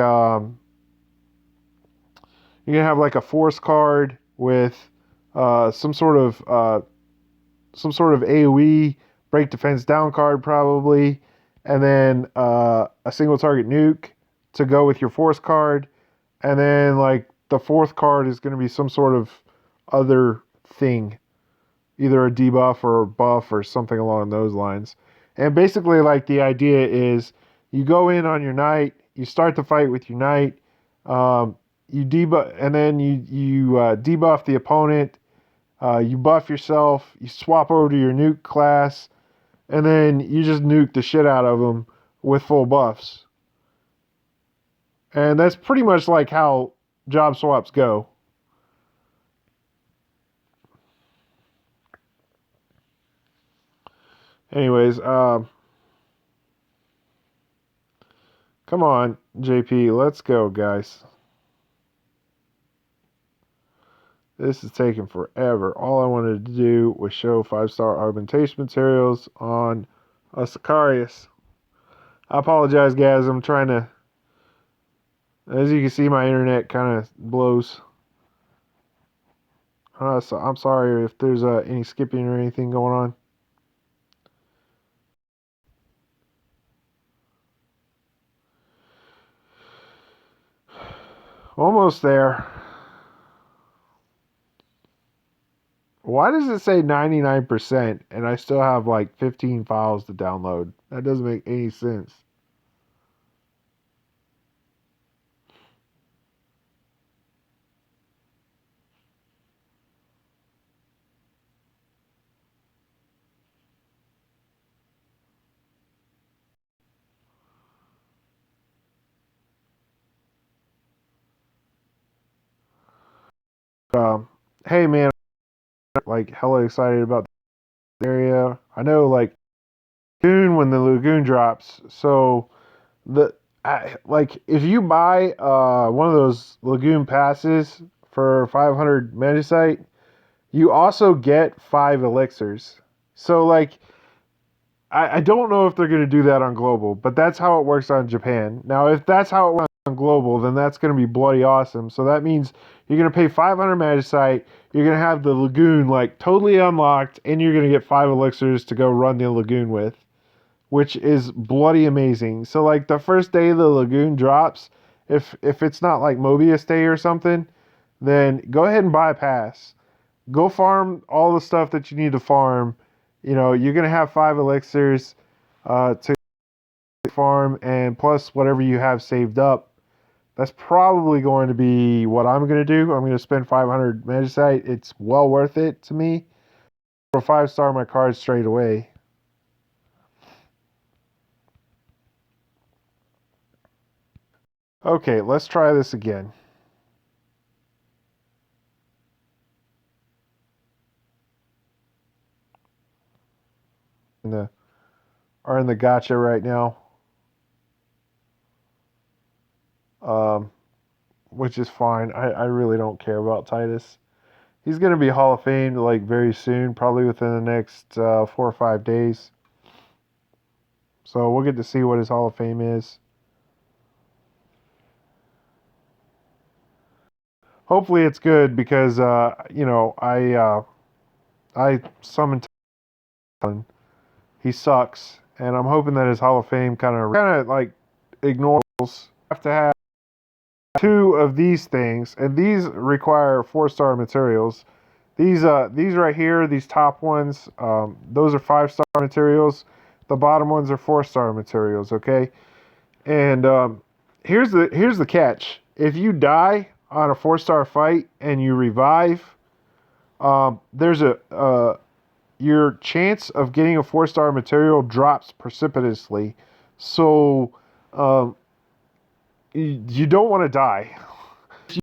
a force card with uh, some sort of uh, some sort of AOE break defense down card probably, and then a single target nuke to go with your force card, and then like the fourth card is gonna be some sort of other thing, either a debuff or a buff or something along those lines. And basically, like the idea is, you go in on your knight, you start the fight with your knight, you debuff, and then you debuff the opponent. You buff yourself. You swap over to your nuke class, and then you just nuke the shit out of them with full buffs. And that's pretty much like how job swaps go. Anyways, come on, JP, let's go, guys. This is taking forever. All I wanted to do was show 5-star augmentation materials on a Sicarius. I apologize, guys. I'm trying to. As you can see, my internet kind of blows. So I'm sorry if there's any skipping or anything going on. Almost there. Why does it say 99% and I still have like 15 files to download? That doesn't make any sense. Um, hey man, like hella excited about the area. I know like Lagoon when the Lagoon drops. So like if you buy one of those Lagoon passes for 500 Megasite, you also get 5 elixirs. So like I don't know if they're going to do that on global, but that's how it works on Japan. Now, if that's how it works on global, then that's going to be bloody awesome. So that means you're going to pay 500 Magicite, you're going to have the Lagoon like totally unlocked, and you're going to get 5 elixirs to go run the Lagoon with which is bloody amazing. So like the first day the lagoon drops, if it's not like Mobius day or something, then go ahead and buy a pass. Go farm all the stuff that you need to farm. You know, you're gonna have 5 elixirs to farm, and plus whatever you have saved up. That's probably going to be what I'm going to do. I'm going to spend 500 magicite. It's well worth it to me. For 5-star my card straight away. Okay, let's try this again. Are in the gotcha right now. Which is fine. I really don't care about Titus. He's going to be Hall of Fame like very soon, probably within the next 4 or 5 days. So we'll get to see what his Hall of Fame is. Hopefully it's good because you know I summoned Titan. He sucks, and I'm hoping that his Hall of Fame kind of like ignores. Have to have 2 of these things, and these require 4-star materials. These right here, these top ones, those are 5-star materials. The bottom ones are 4-star materials. Okay, and here's the catch: if you die on a 4-star fight and you revive, there's your chance of getting a 4-star material drops precipitously. So you don't want to die. If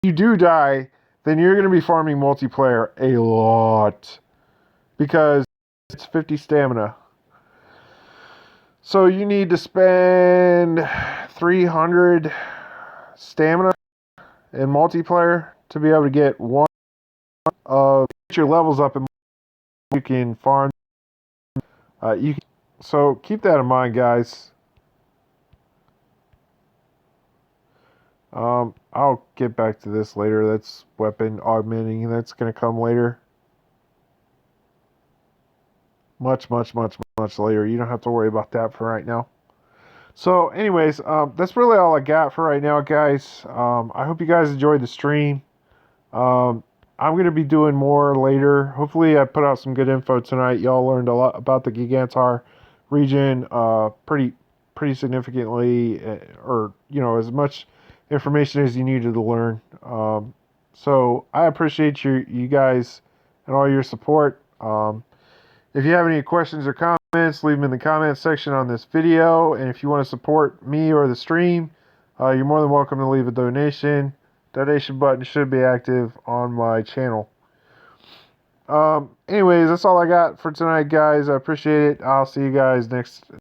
you do die, then you're going to be farming multiplayer a lot because it's 50 stamina. So you need to spend 300 stamina in multiplayer to be able to get one of your levels up, and you can farm. So keep that in mind, guys. I'll get back to this later. That's weapon augmenting. That's going to come later. Much later. You don't have to worry about that for right now. So, anyways, that's really all I got for right now, guys. I hope you guys enjoyed the stream. I'm going to be doing more later. Hopefully, I put out some good info tonight. Y'all learned a lot about the Gigantuar region, pretty significantly, or you know, as much information as you needed to learn. So I appreciate you guys and all your support. If you have any questions or comments, leave them in the comments section on this video. And if you want to support me or the stream, you're more than welcome to leave a donation. Donation button should be active on my channel. Anyways, that's all I got for tonight, guys. I appreciate it. I'll see you guys next